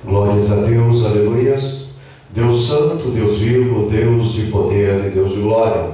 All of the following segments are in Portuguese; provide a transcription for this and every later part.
Glórias a Deus, aleluias. Deus santo, Deus vivo, Deus de poder e Deus de glória.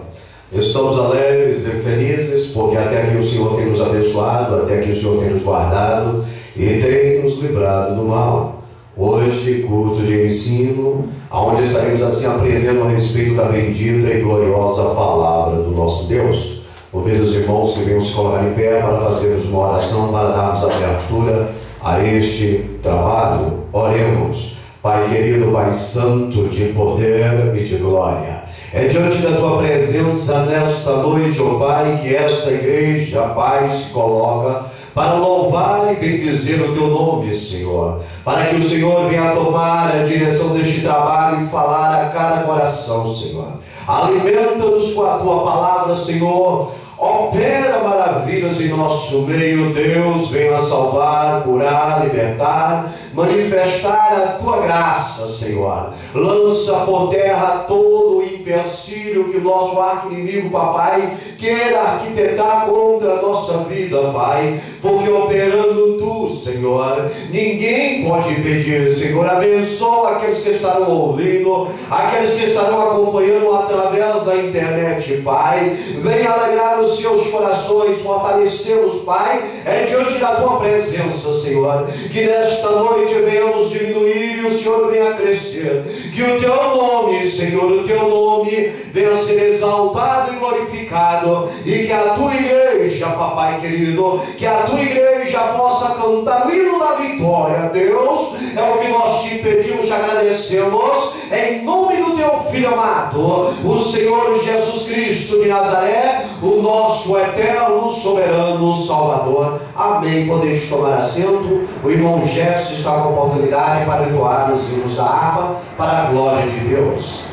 Estamos alegres e felizes porque até aqui o Senhor tem nos abençoado, até aqui o Senhor tem nos guardado e tem nos livrado do mal. Hoje, culto de ensino, onde estaremos assim aprendendo a respeito da bendita e gloriosa palavra do nosso Deus. Convido os irmãos que venham se colocar em pé para fazermos uma oração, para darmos abertura a este trabalho. Oremos. Pai querido, Pai santo, de poder e de glória, é diante da tua presença nesta noite, ó Pai, que esta igreja, Pai, se coloca para louvar e bendizer o teu nome, Senhor, para que o Senhor venha tomar a direção deste trabalho e falar a cada coração, Senhor. Alimenta-nos com a tua palavra, Senhor. Opera maravilhas em nosso meio, Deus. Venha salvar, curar, libertar, manifestar a tua graça, Senhor. Lança por terra todo o empecilho que o nosso arqui-inimigo, papai, queira arquitetar contra a nossa vida, Pai, porque operando tu, Senhor, ninguém pode impedir, Senhor. Abençoa aqueles que estarão ouvindo, aqueles que estarão acompanhando através da internet, Pai. Venha alegrar os seus corações, fortalecê-los, Pai, é diante da tua presença, Senhor, que nesta noite venhamos diminuir e o Senhor venha crescer, que o teu nome, Senhor, o teu nome venha ser exaltado e glorificado, e que a tua igreja, papai querido, que a tua igreja possa cantar o hino da vitória. Deus, é o que nós te pedimos, te agradecemos, em nome do teu Filho amado, o Senhor Jesus Cristo de Nazaré, o nosso eterno, soberano Salvador. Amém. Podeis tomar assento. O irmão Jefferson está com a oportunidade para entoar os hinos da harpa para a glória de Deus.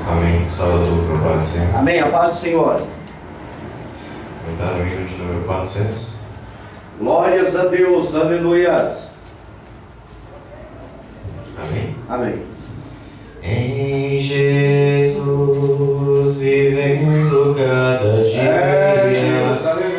Amém. Salve a todos na paz do Senhor. Amém. A paz do Senhor. Cantar o hino de número 400. Glórias a Deus. Aleluias. Amém. Amém. Em Jesus vivendo cada dia,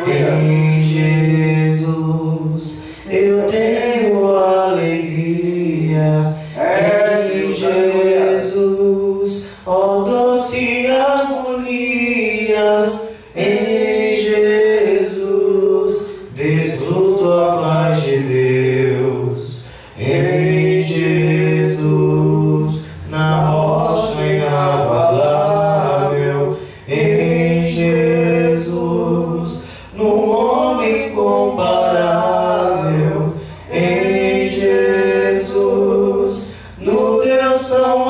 em Jesus eu tenho alegria, em Jesus, ó doce harmonia, em Jesus desfruto a paz de Deus, em Jesus na rocha inabalável, em Jesus, no homem comparável, em Jesus, no Deus tão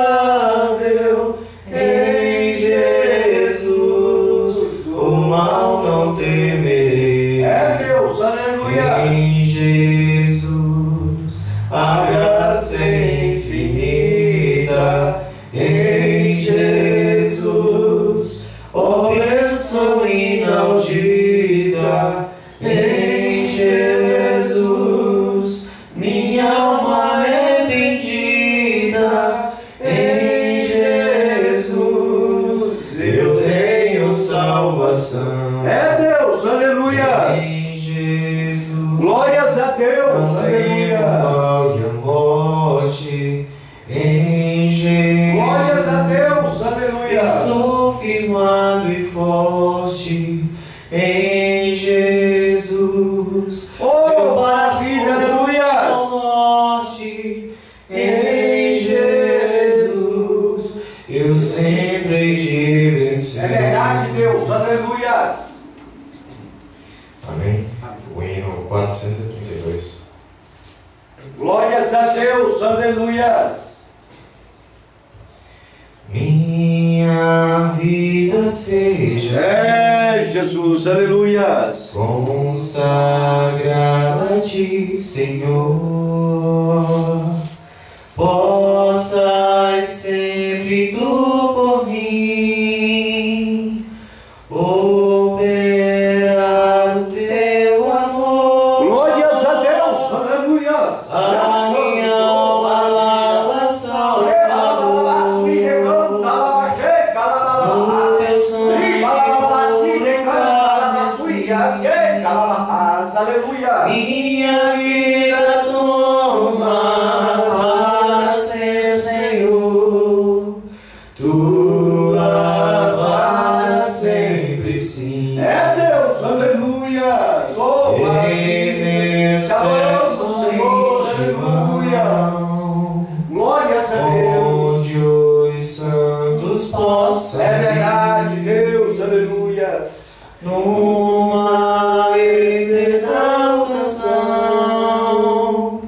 adorável, em Jesus, o mal não temerei. É Deus, aleluia. Em Jesus, a graça é infinita, em Jesus, ó bênção inaudita, em Jesus, minha alma é bendita, em Jesus, eu tenho salvação. É Deus, aleluia. Em Jesus, Glórias a Deus, não tenho aleluia. mal e a morte, em Jesus, Glórias a Deus, aleluia. estou firmado e forte, em Jesus, Oh, maravilha, aleluia. morte, em Jesus, eu sempre hei de vencer. É verdade, Deus, aleluia. Amém. O hino 432. Glórias a Deus, aleluia. minha vida seja Jesus, aleluias. consagrada a ti, Senhor. Possas sempre tu por mim operar o teu amor. Glórias a Deus, aleluias. A minha alma lava Salvador. No teu sangue aleluia. minha vida toma para ser, Senhor, tua para sempre sim. É Deus, aleluia. Oh, meus pés Senhor, aleluia. Glórias a Deus. onde os santos possam É verdade, Deus, aleluia. numa eterna canção,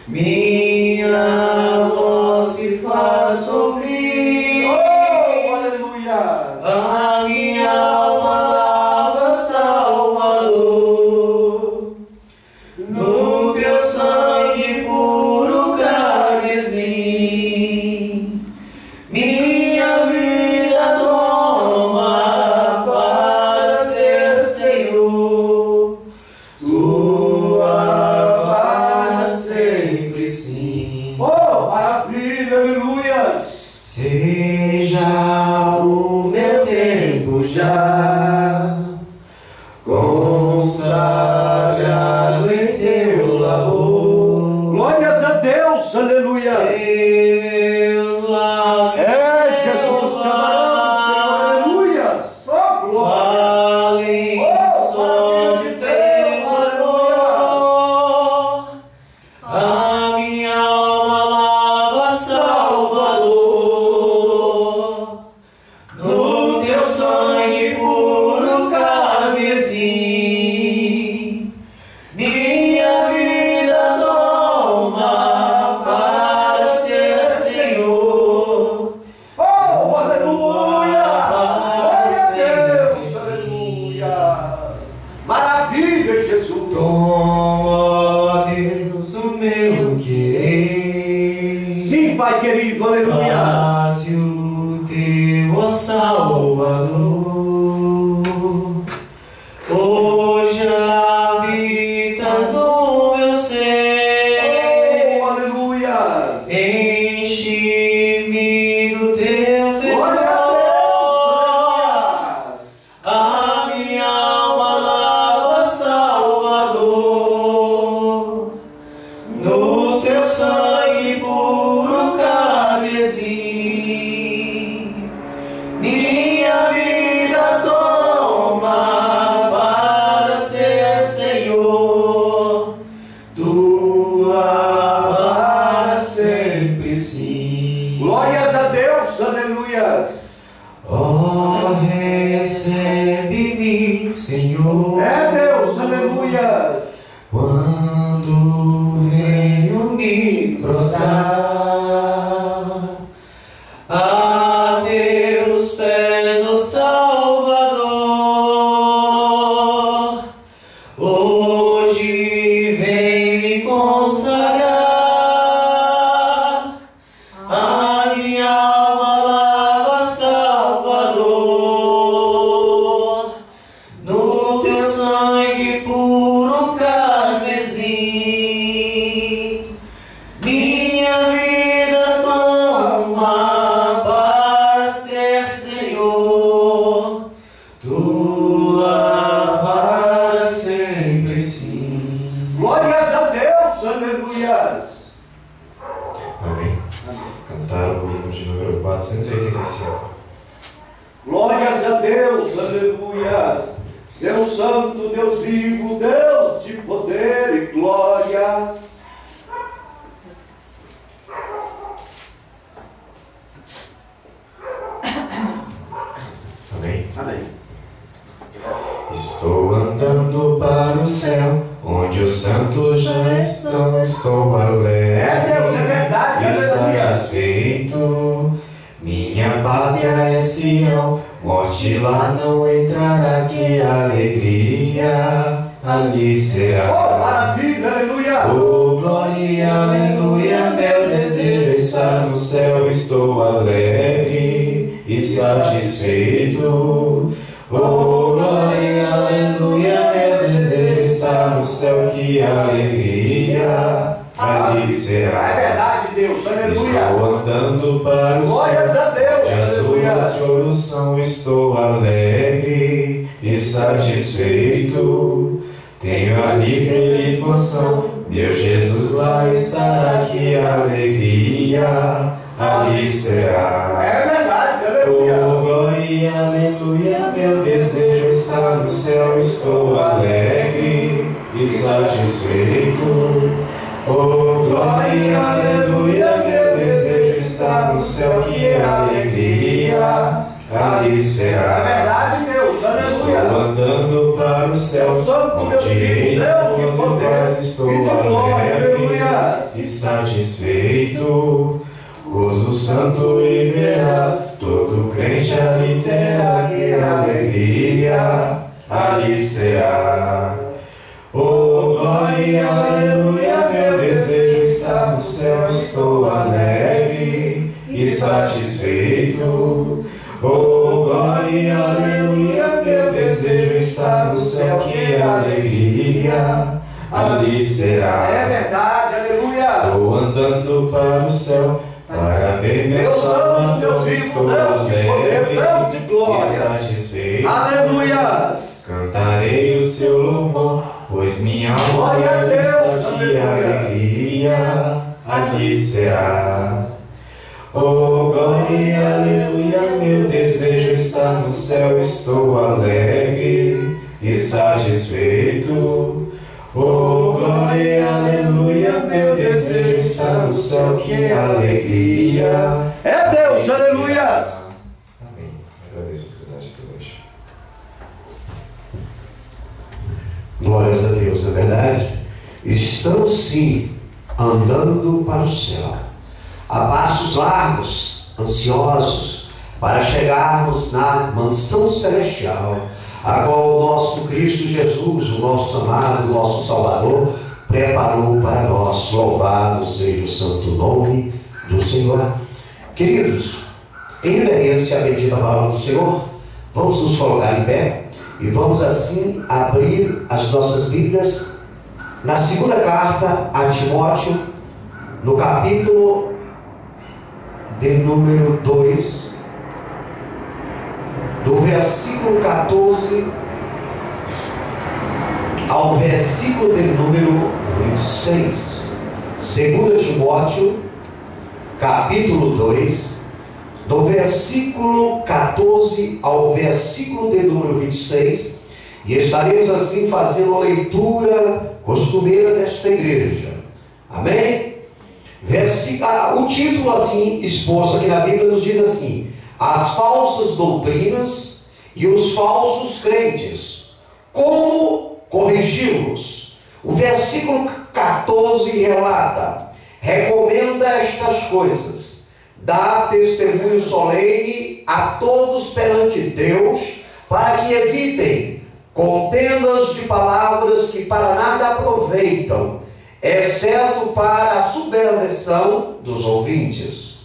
minha voz se faz ouvir. Oh, aleluia. A minha alma lava Salvador, no teu sangue puro carmesim, minha vida toma para ser, Senhor, tua para sempre sim. Oh, maravilha, aleluias. Seja o meu tempo já consagrado em teu labor. Glórias a Deus, aleluia. Meus lábios, Jesus, aleluia. Oh, glória. falem só de teu amor. A minha alma lava Salvador, no teu sangue puro carmesim, minha vida toma para ser, Senhor. Oh, aleluia. Glória a Deus, Sim. aleluia. Maravilha, Jesus. Toma, Deus, o meu querer. Sim, Pai querido, aleluia. Faze o teu, ó Salvador, hoje habita no meu ser. Oh, aleluia. Enche-me do teu Glória fervor. a A minha alma lava Salvador, no teu sangue puro carmesim, minha vida toma para ser, Senhor, tua para sempre sim. Glórias a Deus, aleluias. Oh, recebe-me, Senhor. É Deus, aleluias. Quando venho me prostrar a teus pés, ó Salvador, hoje vem me consagrar. A minha alma lava Salvador, no teu sangue puro carmesim, minha vida toma para ser, Senhor, tua para sempre sim. Glórias a Deus, aleluias. Amém. Cantar o hino de número 485. Glórias a Deus, aleluias. Deus santo, Deus vivo, Deus de poder e glória. Amém. Amém. Estou andando para o céu, onde os santos já estão. Estou alegre É Deus, é verdade, e aleluia. satisfeito. Minha Minha pátria é Sião, morte lá não entrará, que alegria ali será. Oh, maravilha, aleluia! Oh, glória, aleluia, meu desejo está no céu, estou alegre e satisfeito. Oh, glória, aleluia, meu desejo está no céu, que alegria ali será. É verdade, Deus, aleluia! Estou andando para o Glórias céu, a Deus, as aleluia! ruas de solução, estou alegre e satisfeito. Tenho ali feliz mansão, meu Jesus lá estará, que alegria ali será. É verdade, Oh, aleluia! glória, aleluia, meu desejo está no céu, estou alegre e satisfeito. Oh, glória, aleluia, meu desejo está no céu, que alegria ali É será. verdade, Deus, Estou aleluia! andando para o céu, Santo Deus onde vivo, em Deus de paz poder estou e de glória, alegre aleluia! e satisfeito. Gozo santo e verás, todo crente ali terá, que alegria ali será. Oh, glória, aleluia, meu desejo está no céu, estou alegre e satisfeito. Oh, glória, aleluia, meu desejo está no céu, que alegria ali será. É verdade, aleluia! Estou andando para o céu, para ver meu Deus santo, Salvador, Deus vivo, estou Deus de poder, alegre Deus de e glória! satisfeito. Aleluia! Cantarei o seu louvor, pois minha alma Glória a Deus, está, que aleluia. alegria ali será. Oh, glória, aleluia, meu desejo está no céu, estou alegre e satisfeito. Oh, glória, aleluia, meu desejo está no céu, que alegria. É Deus, aleluia! Amém. Agradeço a oportunidade de hoje. Glórias a Deus, é verdade? Estamos sim andando para o céu, a passos largos, ansiosos, para chegarmos na mansão celestial, a qual o nosso Cristo Jesus, o nosso amado, o nosso Salvador, preparou para nós. Louvado seja o santo nome do Senhor. Queridos, em reverência à bendita palavra do Senhor, vamos nos colocar em pé e vamos assim abrir as nossas Bíblias na segunda carta a Timóteo, no capítulo de número 2, do versículo 14 ao versículo de número 26. 2 Timóteo, capítulo 2, do versículo 14 ao versículo de número 26, e estaremos assim fazendo a leitura costumeira desta igreja. Amém? O título assim exposto aqui na Bíblia nos diz assim: as falsas doutrinas e os falsos crentes, como corrigi-los? O versículo 14 relata: recomenda estas coisas, dá testemunho solene a todos perante Deus, para que evitem contendas de palavras que para nada aproveitam, exceto para a subversão dos ouvintes.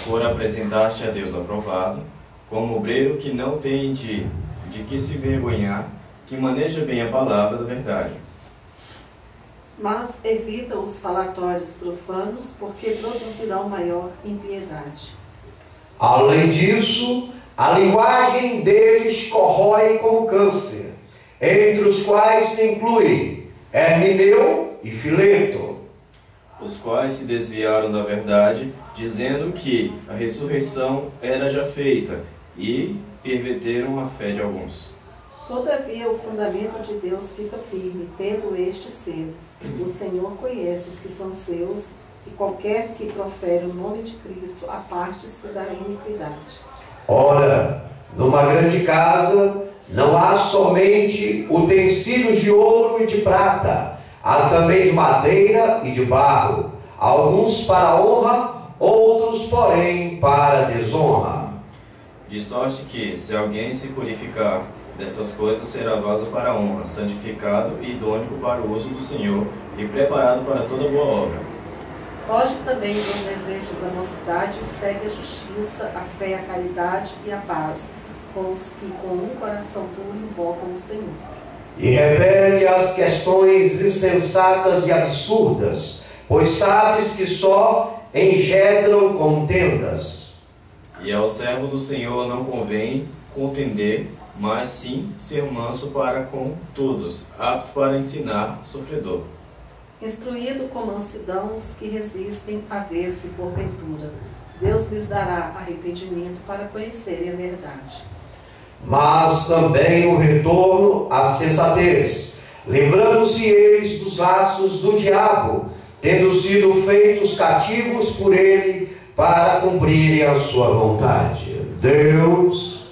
For apresentar-te a Deus aprovado, como obreiro que não tem de que se vergonhar, que maneja bem a palavra da verdade. Mas evita os falatórios profanos, porque produzirão maior impiedade. Além disso, a linguagem deles corrói como câncer, entre os quais se incluem Hermineu e Fileto, Os quais se desviaram da verdade, dizendo que a ressurreição era já feita, e perverteram a fé de alguns. Todavia o fundamento de Deus fica firme, tendo este selo: o Senhor conhece os que são seus, e qualquer que profere o nome de Cristo aparte-se da iniquidade. Ora, numa grande casa não há somente utensílios de ouro e de prata, há também de madeira e de barro, alguns para honra, outros outros, porém, para a desonra. De sorte que, se alguém se purificar destas coisas, será vaso para a honra, santificado e idôneo para o uso do Senhor e preparado para toda boa obra. Foge também dos desejos da mocidade e segue a justiça, a fé, a caridade e a paz, com os que com um coração puro invocam o Senhor. E repele as questões insensatas e absurdas, pois sabes que só engendram contendas. E ao servo do Senhor não convém contender, mas sim ser manso para com todos, apto para ensinar, sofredor. Instruído com mansidão os que resistem a ver-se porventura. Deus lhes dará arrependimento para conhecerem a verdade. Mas também o retorno à sensatez, livrando-se eles dos laços do diabo, tendo sido feitos cativos por ele para cumprirem a sua vontade. Deus,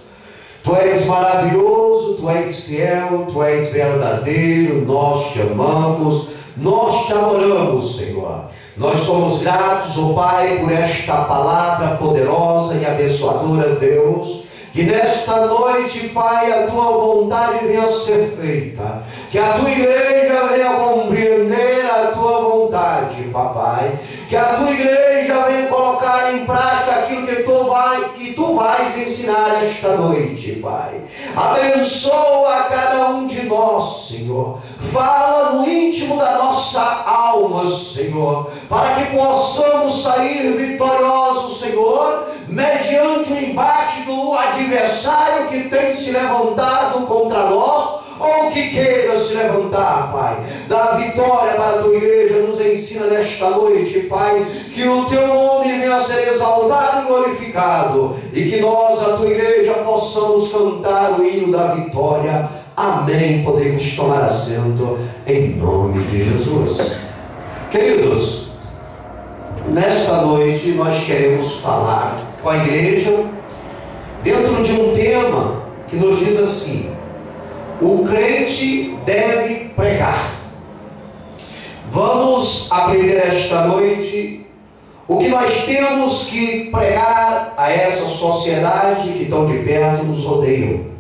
Tu és maravilhoso, Tu és fiel, Tu és verdadeiro, nós te amamos, nós te adoramos, Senhor. Nós somos gratos, ó Pai, por esta palavra poderosa e abençoadora, Deus. Que nesta noite, Pai, a Tua vontade venha a ser feita. Que a Tua igreja venha a compreender a Tua vontade, Papai. Que a Tua igreja venha colocar em prática aquilo que Tu vais ensinar esta noite, Pai. Abençoa cada um de nós, Senhor. Fala no íntimo da nossa alma, Senhor. Para que possamos sair vitoriosos, Senhor, mediante o embate do adversário que tem se levantado contra nós, ou que queira se levantar, Pai. Dá vitória para a Tua igreja, nos ensina nesta noite, Pai, que o Teu nome venha a ser exaltado e glorificado, e que nós, a Tua igreja, possamos cantar o hino da vitória. Amém. Podemos tomar assento em nome de Jesus. Queridos, nesta noite nós queremos falar com a igreja dentro de um tema que nos diz assim: o crente deve pregar. Vamos aprender esta noite o que nós temos que pregar a essa sociedade que tão de perto nos rodeiam.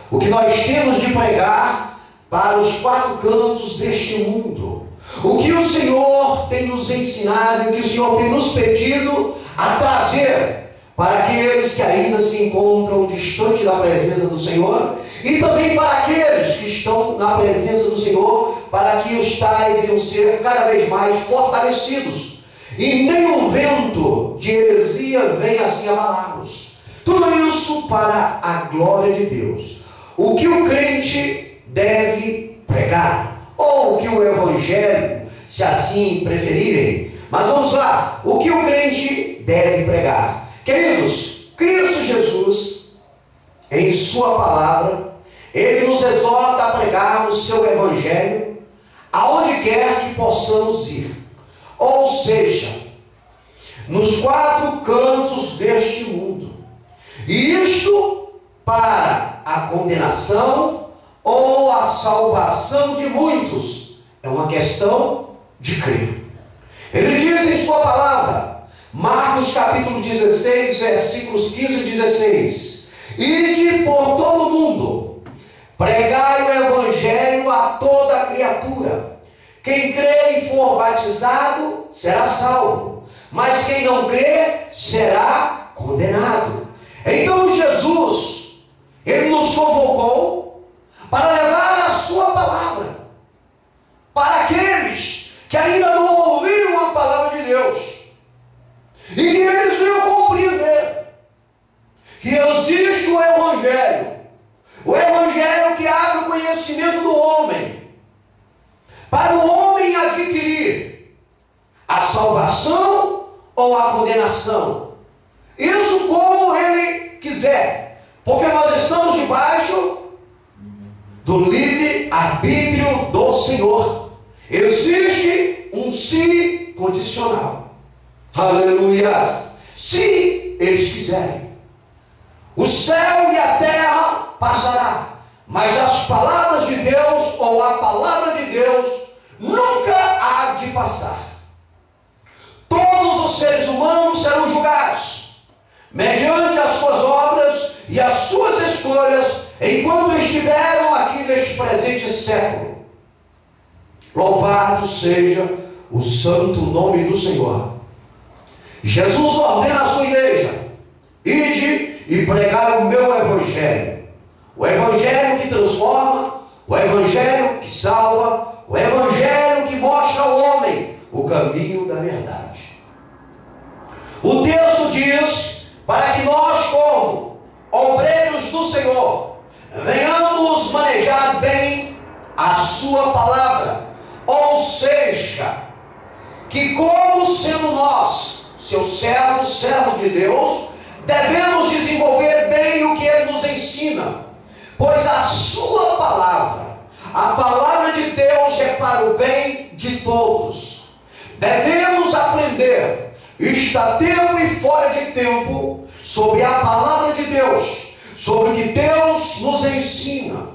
O que nós temos de pregar para os quatro cantos deste mundo. O que o Senhor tem nos ensinado, o que o Senhor tem nos pedido a trazer para aqueles que ainda se encontram distante da presença do Senhor, e também para aqueles que estão na presença do Senhor, para que os tais venham ser cada vez mais fortalecidos, e nenhum vento de heresia venha assim abalá-los. Tudo isso para a glória de Deus. O que o crente deve pregar, ou o que o Evangelho, se assim preferirem. Mas vamos lá, o que o crente deve pregar? Queridos, Cristo Jesus, em sua palavra, Ele nos exorta a pregar o seu Evangelho aonde quer que possamos ir. Ou seja, nos quatro cantos deste mundo. E isto para a condenação ou a salvação de muitos. É uma questão de crer. Ele diz em sua palavra, Marcos capítulo 16, versículos 15 e 16: Ide por todo o mundo, pregai o Evangelho a toda criatura. Quem crê e for batizado será salvo, mas quem não crê será condenado. Então Jesus, Ele nos convocou para levar a sua palavra para aqueles que ainda não ouviram a palavra de Deus, e que eles venham compreender que existe o Evangelho que abre o conhecimento do homem, para o homem adquirir a salvação ou a condenação, isso como ele quiser, porque nós estamos debaixo do livre-arbítrio do Senhor. Existe um sim condicional. Aleluia! Se eles quiserem, o céu e a terra passará, mas as palavras de Deus, ou a palavra de Deus, nunca há de passar. Todos os seres humanos serão julgados, enquanto estiveram aqui neste presente século. Louvado seja o santo nome do Senhor. Jesus ordena a sua igreja: ide e pregar o meu evangelho. O evangelho que transforma, o evangelho que salva, o evangelho que mostra ao homem o caminho da verdade. O texto diz para que nós, como obreiros do Senhor, venhamos manejar bem a sua palavra. Ou seja, que como sendo nós, seus servos, servos de Deus, devemos desenvolver bem o que Ele nos ensina, pois a sua palavra, a palavra de Deus, é para o bem de todos. Devemos aprender, está tempo e fora de tempo, sobre a palavra de Deus, sobre o que Deus nos ensina,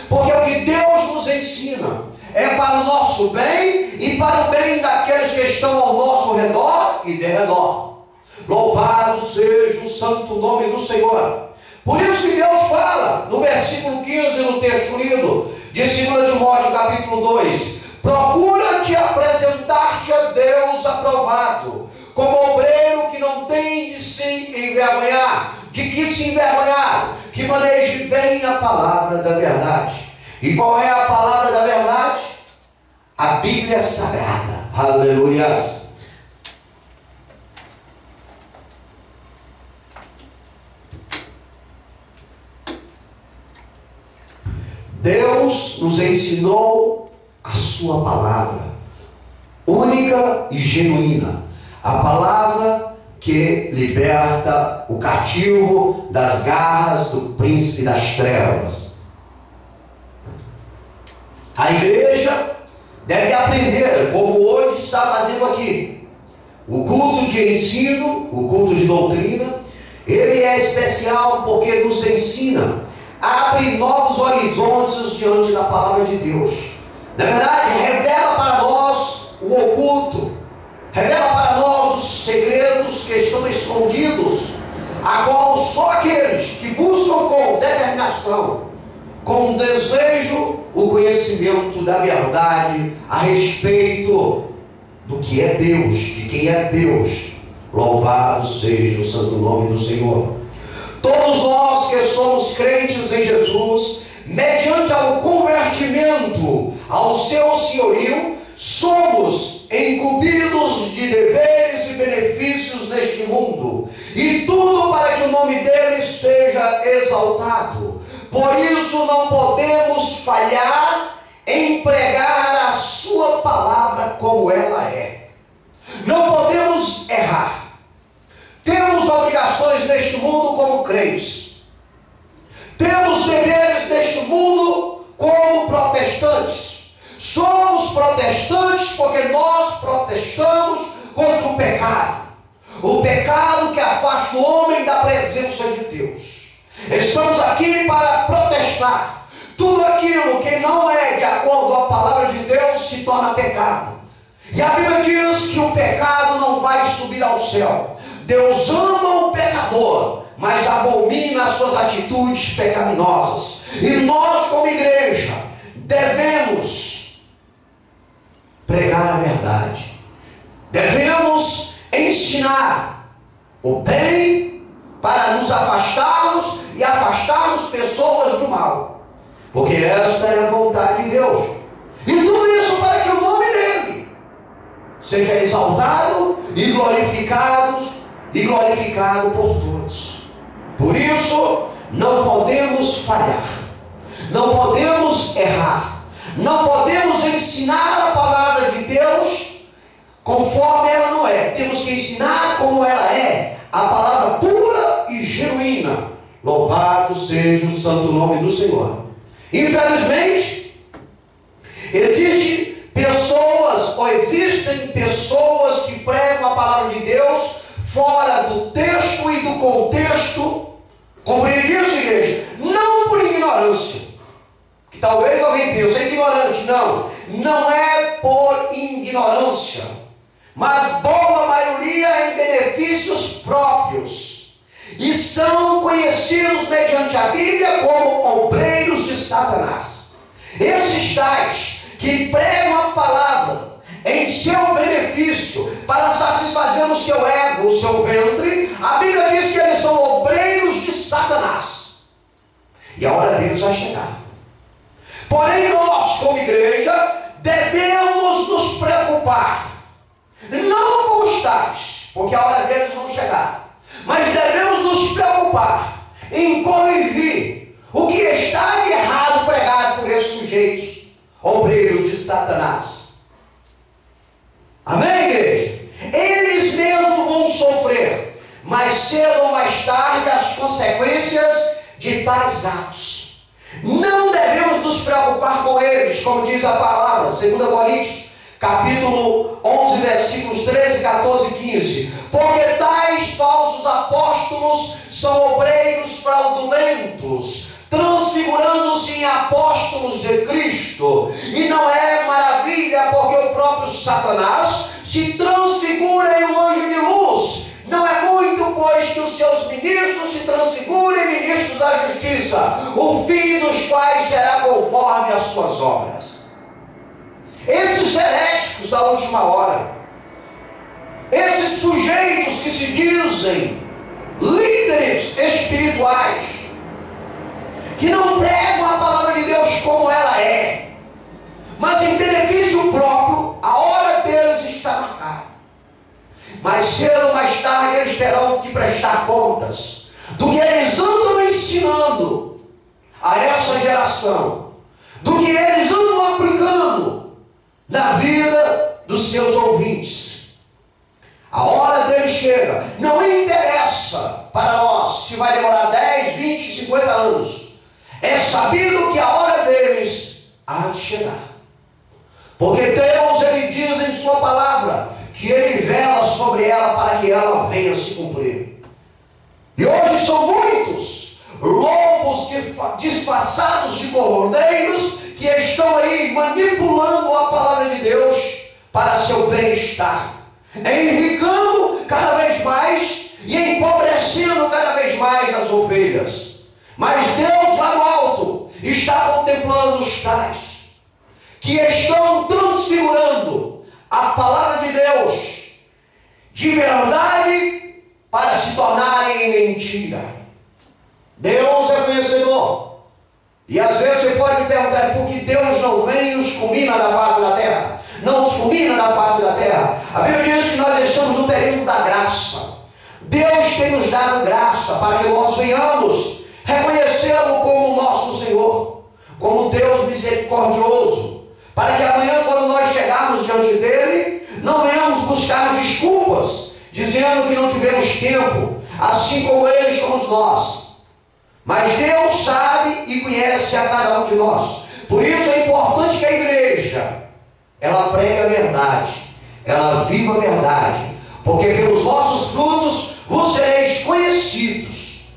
porque o que Deus nos ensina é para o nosso bem e para o bem daqueles que estão ao nosso redor e de redor. Louvado seja o santo nome do Senhor. Por isso que Deus fala no versículo 15 do texto lido de 2 Timóteo capítulo 2: procura te apresentar-te a Deus aprovado, como obreiro que não tem de se envergonhar. De que se envergonhar? Que maneje bem a palavra da verdade. E qual é a palavra da verdade? A Bíblia Sagrada. Aleluias. Deus nos ensinou a sua palavra, única e genuína. A palavra que liberta o cativo das garras do príncipe das trevas. A igreja deve aprender, como hoje está fazendo aqui, o culto de ensino, o culto de doutrina. Ele é especial porque nos ensina, abre novos horizontes diante da palavra de Deus. Na verdade, revela para nós o oculto, revela para nós os segredos que estão escondidos, a qual só aqueles que buscam com determinação, com desejo, o conhecimento da verdade a respeito do que é Deus, de quem é Deus. Louvado seja o santo nome do Senhor. Todos nós que somos crentes em Jesus, mediante ao convertimento ao seu senhorio, somos incumbidos de deveres e benefícios neste mundo, e tudo para que o nome dele seja exaltado. Por isso não podemos falhar em pregar a sua palavra como ela é. Não podemos errar. Temos obrigações neste mundo como crentes. Temos deveres neste mundo como protestantes. Somos protestantes porque nós protestamos contra o pecado. O pecado que afasta o homem da presença de Deus. Estamos aqui para protestar. Tudo aquilo que não é de acordo com a palavra de Deus se torna pecado. E a Bíblia diz que o pecado não vai subir ao céu. Deus ama o pecador, mas abomina as suas atitudes pecaminosas. E nós, como igreja, devemos pregar a verdade. Devemos ensinar o bem para nos afastarmos e afastarmos pessoas do mal. Porque esta é a vontade de Deus. E tudo isso para que o nome dele seja exaltado e glorificado por todos. Por isso, não podemos falhar, não podemos errar, não podemos ensinar a palavra de Deus conforme ela não é. Temos que ensinar como ela é, a palavra pura e genuína. Louvado seja o santo nome do Senhor. Infelizmente, existem pessoas que pregam a palavra de Deus fora do texto e do contexto. Compreende isso, igreja? Não por ignorância, que talvez alguém pense, é ignorante. Não é por ignorância, mas boa maioria em benefícios próprios. e são conhecidos mediante a Bíblia como obreiros de Satanás. Esses tais que pregam a palavra em seu benefício, para satisfazer o seu ego, o seu ventre, a Bíblia diz que eles são obreiros de Satanás. E a hora deles vai chegar. Porém, nós, como igreja, devemos nos preocupar, não com os tais, porque a hora deles vão chegar, mas devemos nos preocupar em corrigir o que está de errado pregado por esses sujeitos, obreiros de Satanás. Amém, igreja? Eles mesmos vão sofrer, mais cedo ou mais tarde, as consequências de tais atos. Não devemos nos preocupar com eles, como diz a palavra, 2 Coríntios, capítulo 11, versículos 13, 14 e 15. Porque tais falsos apóstolos são obreiros fraudulentos, transfigurando-se em apóstolos de Cristo. E não é maravilha, porque o próprio Satanás se transfigura em um anjo de luz. Não é muito, pois, que os seus ministros se transfigurem em ministros da justiça, o fim dos quais será conforme as suas obras. Esses heréticos da última hora, esses sujeitos que se dizem líderes espirituais, que não pregam a palavra de Deus como ela é, mas em benefício próprio, a hora deles está marcada. Mais cedo ou mais tarde eles terão que prestar contas do que eles andam ensinando a essa geração, do que eles andam aplicando na vida dos seus ouvintes. A hora deles chega. Não interessa para nós se vai demorar 10, 20, 50 anos. É sabido que a hora deles há de chegar. Porque Deus, Ele diz em sua palavra que Ele vela sobre ela para que ela venha se cumprir. E hoje são muitos lobos disfarçados de cordeiros que estão aí manipulando a palavra de Deus para seu bem-estar, enricando cada vez mais e empobrecendo cada vez mais as ovelhas. Mas Deus lá no alto está contemplando os tais que estão transfigurando a palavra de Deus de verdade para se tornarem mentira. Deus é conhecedor. E às vezes você pode me perguntar, por que Deus não vem e os fulmina da face da terra? Não os fulmina da face da terra. A Bíblia diz que nós estamos no período da graça. Deus tem nos dado graça para que nós venhamos reconhecê-lo como nosso Senhor, como Deus misericordioso, para que amanhã, quando nós chegarmos diante dele, não venhamos buscar desculpas, dizendo que não tivemos tempo, assim como eles somos nós. Mas Deus sabe e conhece a cada um de nós. Por isso é importante que a igreja, ela pregue a verdade, ela viva a verdade, porque pelos vossos frutos vos sereis conhecidos.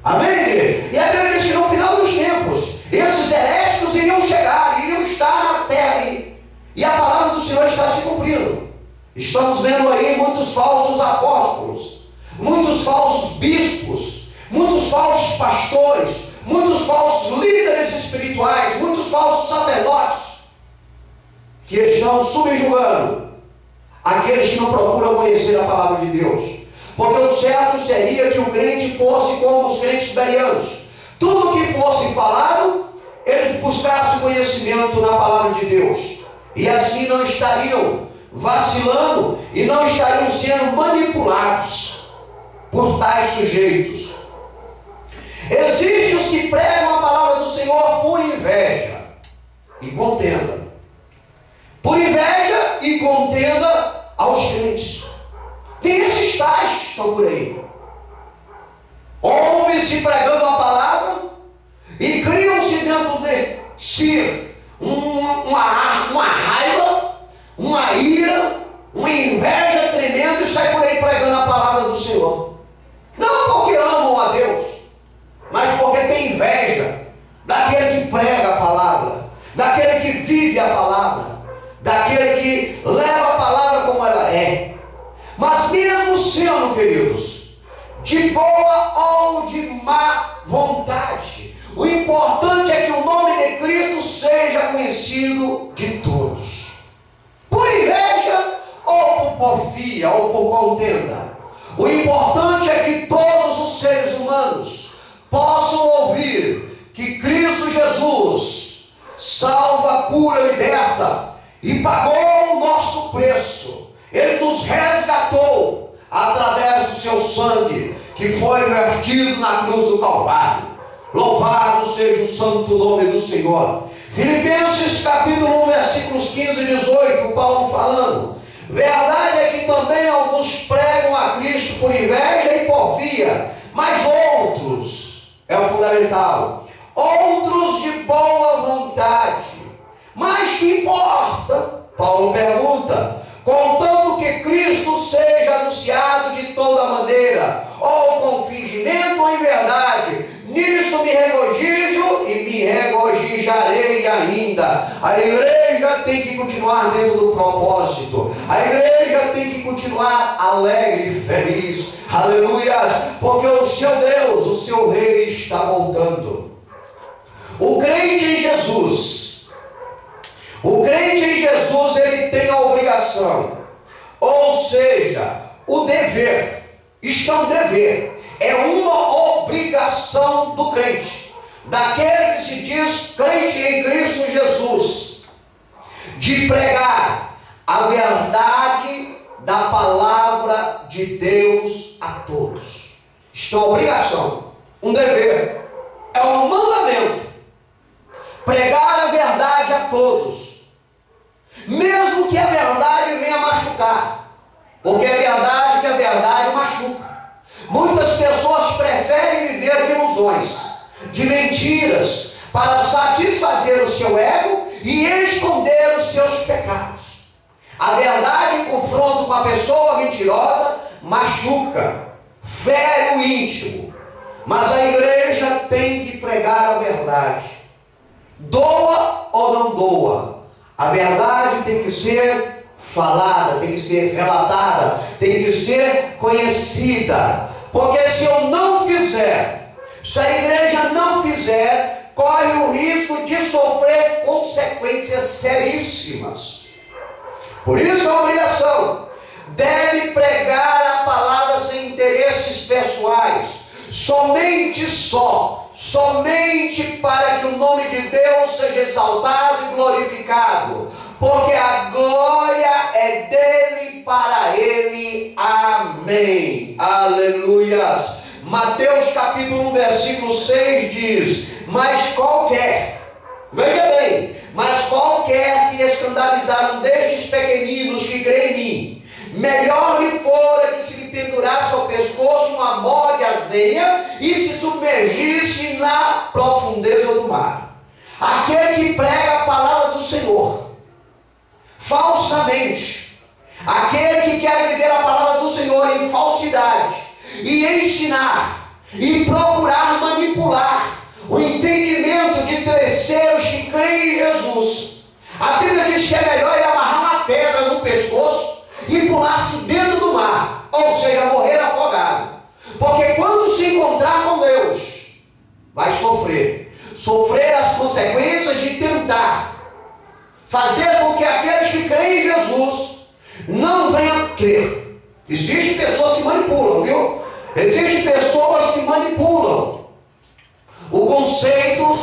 Amém, igreja? E a Bíblia diz que no final dos tempos, esses heréticos iriam chegar, iriam estar na terra aí, e a palavra do Senhor está se cumprindo. Estamos vendo aí muitos falsos apóstolos, muitos falsos bispos, muitos falsos pastores, muitos falsos líderes espirituais, muitos falsos sacerdotes, que estão subjugando aqueles que não procuram conhecer a palavra de Deus. Porque o certo seria que o crente fosse como os crentes berianos. Tudo que fosse falado, eles buscassem conhecimento na palavra de Deus. E assim não estariam vacilando e não estariam sendo manipulados por tais sujeitos. Existem os que pregam a palavra do Senhor por inveja e contenda. Por inveja e contenda aos crentes. Tem esses tais que estão por aí. Ouve-se pregando a palavra e criam-se dentro de si uma raiva, uma ira, uma inveja tremenda e sai por aí pregando a palavra do Senhor. Não porque amam a Deus, mas porque tem inveja daquele que prega a palavra, daquele que vive a palavra, daquele que leva a palavra como ela é. Mas mesmo sendo, queridos, de boa ou de má vontade. O importante é que o nome de Cristo seja conhecido de todos. Por inveja ou por porfia ou por contenda. O importante é que todos os seres humanos possam ouvir que Cristo Jesus salva, cura, liberta e pagou o nosso preço. Ele nos resgatou através do seu sangue que foi vertido na cruz do Calvário. Louvado seja o santo nome do Senhor. Filipenses capítulo 1, versículos 15 e 18, Paulo falando: verdade é que também alguns pregam a Cristo por inveja e porfia, mas outros, é o fundamental, outros de boa vontade. Mas que importa? Paulo pergunta: contanto que Cristo seja anunciado de toda maneira, ou com fingimento ou em verdade, nisto me regozijo e me regozijarei ainda. A igreja tem que continuar dentro do propósito. A igreja tem que continuar alegre e feliz. Aleluia! Porque o seu Deus, o seu Rei está voltando. O crente em Jesus, ele tem a obrigação, ou seja, o dever. Isto é um dever, é uma obrigação do crente, daquele que se diz crente em Cristo Jesus, de pregar a verdade da palavra de Deus a todos. Isto é uma obrigação, um dever, é um mandamento. Pregar a verdade a todos, mesmo que a verdade venha machucar, porque é verdade que a verdade machuca. Muitas pessoas preferem viver de ilusões, de mentiras, para satisfazer o seu ego e esconder os seus pecados. A verdade em confronto com a pessoa mentirosa machuca, fere o íntimo, mas a igreja tem que pregar a verdade. Doa ou não doa, a verdade tem que ser falada, tem que ser relatada, tem que ser conhecida. Porque se eu não fizer, se a igreja não fizer, corre o risco de sofrer consequências seríssimas. Por isso a obrigação deve pregar a palavra sem interesses pessoais, somente para que o nome de Deus seja exaltado e glorificado, porque a glória é dele, para ele. Amém. Aleluias. Mateus capítulo 1, versículo 6 diz: mas qualquer, veja bem, mas qualquer que escandalizar um destes pequeninos que crê em mim, melhor lhe fora que se lhe pendurasse ao pescoço uma mó de azeia e se submergisse na profundeza do mar. Aquele que prega a palavra do Senhor falsamente, aquele que quer viver a palavra do Senhor em falsidade e ensinar e procurar manipular o entendimento de terceiros que creem em Jesus, a Bíblia diz que é melhor ele amarrar uma pedra no pescoço e pular-se dentro do mar, ou seja, morrer afogado. Porque quando se encontrar com Deus, vai sofrer as consequências de tentar fazer com que aqueles que creem em Jesus não venham crer. Existem pessoas que manipulam, viu? Existem pessoas que manipulam o conceito,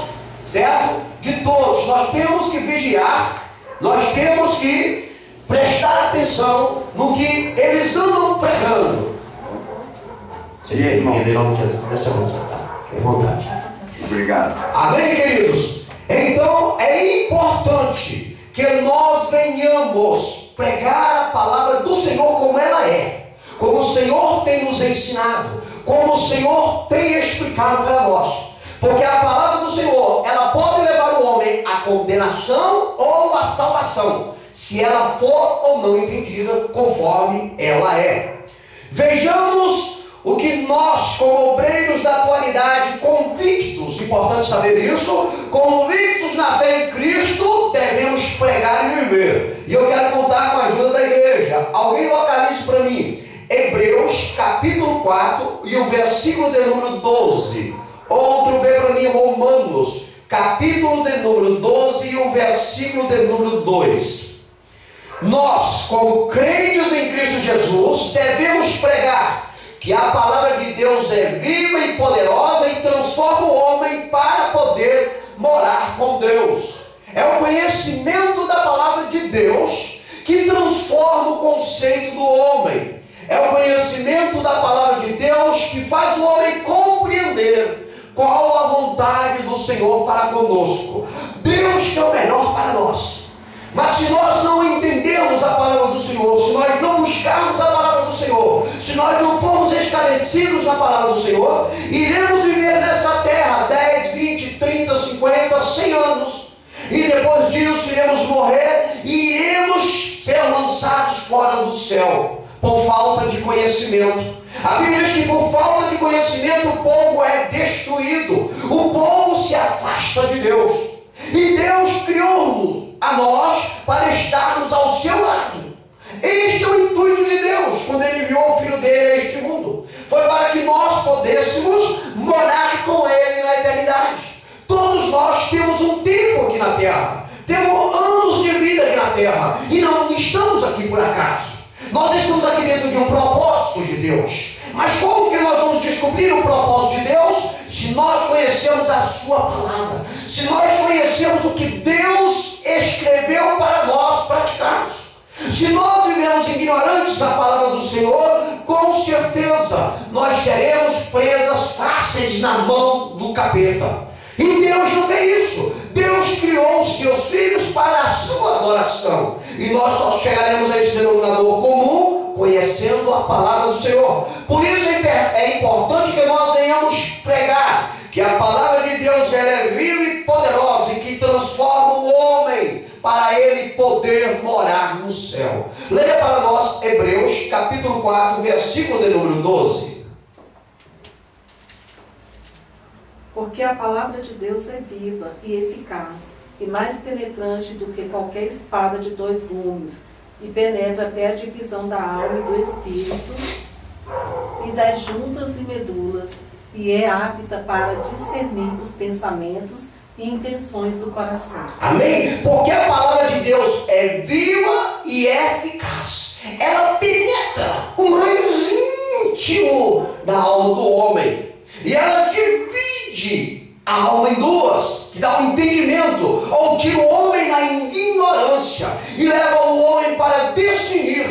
certo? De todos. Nós temos que vigiar, nós temos que prestar atenção no que eles andam pregando. Sim, irmão. Em nome de Jesus, deixa eu abençoar. Fique à vontade. Obrigado. Amém, queridos? Então é importante que nós venhamos pregar a palavra do Senhor como ela é, como o Senhor tem nos ensinado, como o Senhor tem explicado para nós. Porque a palavra do Senhor, ela pode levar o homem à condenação ou à salvação, se ela for ou não entendida conforme ela é. Vejamos o que nós, como obreiros da atualidade, convictos, importante saber isso, convictos na fé em Cristo, devemos pregar e viver. E eu quero contar com a ajuda da igreja. Alguém localize para mim Hebreus capítulo capítulo 4 e o versículo de número 12. Outro vê para mim Romanos, capítulo de número 12 e o versículo de número 2. Nós, como crentes em Cristo Jesus, devemos pregar que a palavra de Deus é viva e poderosa e transforma o homem para poder morar com Deus. É o conhecimento da palavra de Deus que transforma o conceito do homem. É o conhecimento da palavra de Deus que faz o homem compreender qual a vontade do Senhor para conosco. Deus quer o melhor para nós. Mas se nós não entendermos a palavra do Senhor, se nós não buscarmos a palavra do Senhor, se nós não formos esclarecidos na palavra do Senhor, iremos viver nessa terra 10, 20, 30, 50, 100 anos. E depois disso iremos morrer e iremos ser lançados fora do céu, por falta de conhecimento. A Bíblia diz que por falta de conhecimento o povo é destruído, o povo se afasta de Deus. E Deus criou-nos a nós para estarmos ao seu lado. Este é o intuito de Deus quando Ele enviou o Filho dele a este mundo. Foi para que nós pudéssemos morar com Ele na eternidade. Todos nós temos um tempo aqui na terra, temos anos de vida aqui na terra, e não estamos aqui por acaso. Nós estamos aqui dentro de um propósito de Deus. Mas como que nós vamos descobrir o propósito de Deus? Se nós conhecemos a sua palavra, se nós conhecemos o que Deus escreveu para nós praticarmos. Se nós vivemos ignorantes da palavra do Senhor, com certeza nós teremos presas fáceis na mão do capeta. E Deus não quer isso. Deus criou os seus filhos para a sua adoração. E nós só chegaremos a esse denominador comum conhecendo a palavra do Senhor. Por isso é importante que nós venhamos pregar que a palavra de Deus ela é viva e poderosa e que transforma o homem para ele poder morar no céu. Leia para nós Hebreus capítulo 4, versículo de número 12. Porque a palavra de Deus é viva e eficaz, e mais penetrante do que qualquer espada de 2 gumes, e penetra até a divisão da alma e do espírito, e das juntas e medulas, e é apta para discernir os pensamentos e intenções do coração. Amém? Porque a palavra de Deus é viva e é eficaz. Ela penetra o mais íntimo da alma do homem. E ela divide a alma em duas, que dá um entendimento, ou tira o homem na ignorância e leva o homem para definir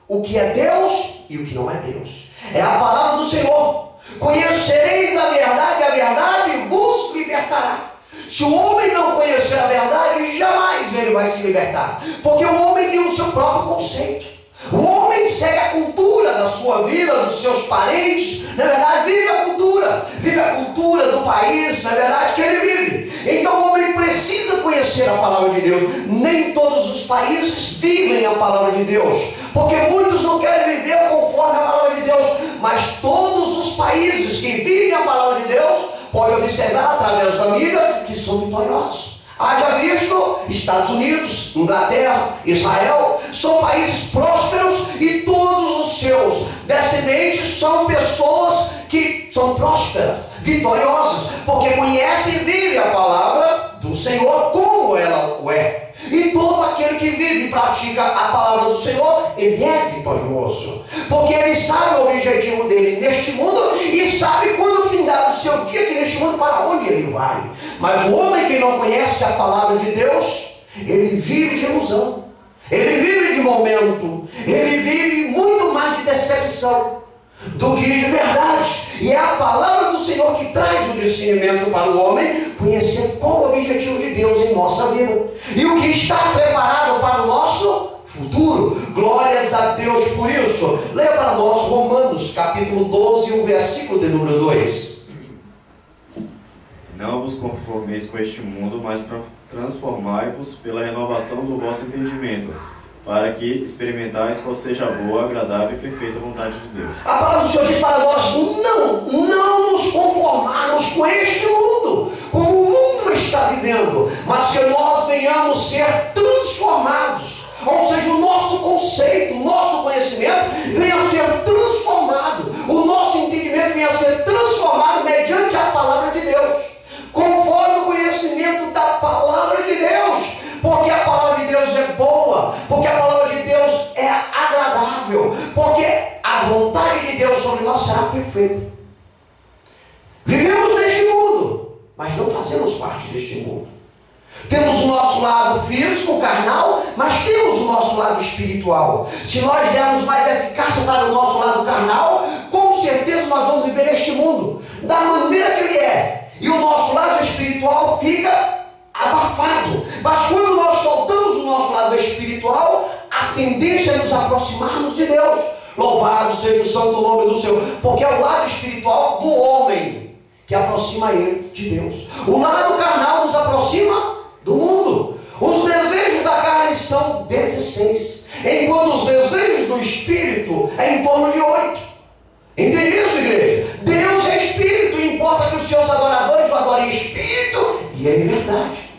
o que é Deus e o que não é Deus. É a palavra do Senhor. Conhecereis a verdade vos libertará. Se o homem não conhecer a verdade, jamais ele vai se libertar, porque o homem tem o seu próprio conceito. O homem segue a cultura da sua vida, dos seus parentes, na verdade vive a cultura do país, na verdade que ele vive. Então o homem precisa conhecer a palavra de Deus. Nem todos os países vivem a palavra de Deus, porque muitos não querem viver conforme a palavra de Deus, mas todos os países que vivem a palavra de Deus, podem observar através da Bíblia que são vitoriosos. Haja visto, Estados Unidos, Inglaterra, Israel, são países prósperos e todos os seus descendentes são pessoas que são prósperas, vitoriosas, porque conhecem e vivem a palavra do Senhor como ela o é. E todo aquele que vive e pratica a palavra do Senhor, ele é vitorioso, porque ele sabe o objetivo dele neste mundo e sabe quando findar o seu dia aqui neste mundo para onde ele vai. Mas o homem que não conhece a palavra de Deus, ele vive de ilusão, ele vive de momento, ele vive muito mais de decepção do que de verdade. E é a palavra do Senhor que traz o discernimento para o homem conhecer qual o objetivo de Deus em nossa vida e o que está preparado para o nosso futuro. Glórias a Deus por isso. Leia para nós Romanos capítulo 12, o versículo de número 2. Não vos conformeis com este mundo, mas transformai-vos pela renovação do vosso entendimento, para que experimentais qual seja a boa, agradável e perfeita vontade de Deus. A palavra do Senhor diz para nós, não nos conformarmos com este mundo, como o mundo está vivendo, mas que nós venhamos ser transformados, ou seja, o nosso conceito, o nosso conhecimento venha a ser transformado. O perfeito. Vivemos neste mundo, mas não fazemos parte deste mundo. Temos o nosso lado físico, carnal, mas temos o nosso lado espiritual. Se nós dermos mais eficácia para o nosso lado carnal, com certeza nós vamos viver este mundo da maneira que ele é. E o nosso lado espiritual fica abafado. Mas quando nós soltamos o nosso lado espiritual, a tendência é nos aproximarmos de Deus. Louvado seja o santo nome do Senhor. Porque é o lado espiritual do homem que aproxima ele de Deus. O lado carnal nos aproxima do mundo. Os desejos da carne são 16, enquanto os desejos do espírito é em torno de 8. Entende isso, igreja? Deus é espírito, e importa que os seus adoradores o adorem em espírito e em verdade.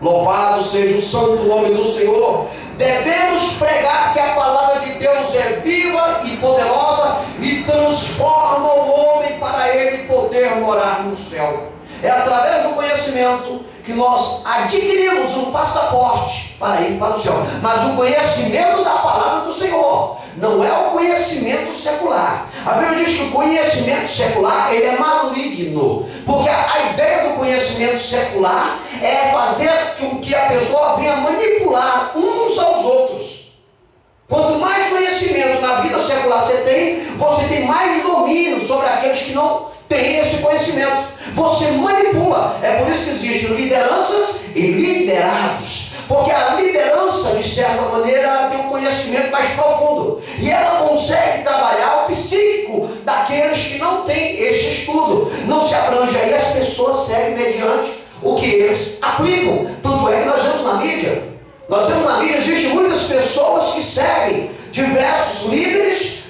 Louvado seja o santo nome do Senhor. Devemos pregar que a palavra de Deus é viva e poderosa e transforma o homem para ele poder morar no céu. É através do conhecimento que nós adquirimos um passaporte para ir para o céu. Mas o conhecimento da palavra do Senhor não é o conhecimento secular. A Bíblia diz que o conhecimento secular ele é maligno, porque a ideia do conhecimento secular é fazer com que a pessoa venha manipular uns aos outros. Quanto mais conhecimento na vida secular você tem mais domínio sobre aqueles que não têm esse conhecimento. Você manipula. É por isso que existem lideranças e liderados. Porque a liderança, de certa maneira, ela tem um conhecimento mais profundo. E ela consegue trabalhar o psíquico daqueles que não têm esse estudo. Não se abrange aí, as pessoas seguem mediante o que eles aplicam. Tanto é que nós vemos na mídia. Existem muitas pessoas que seguem diversos líderes,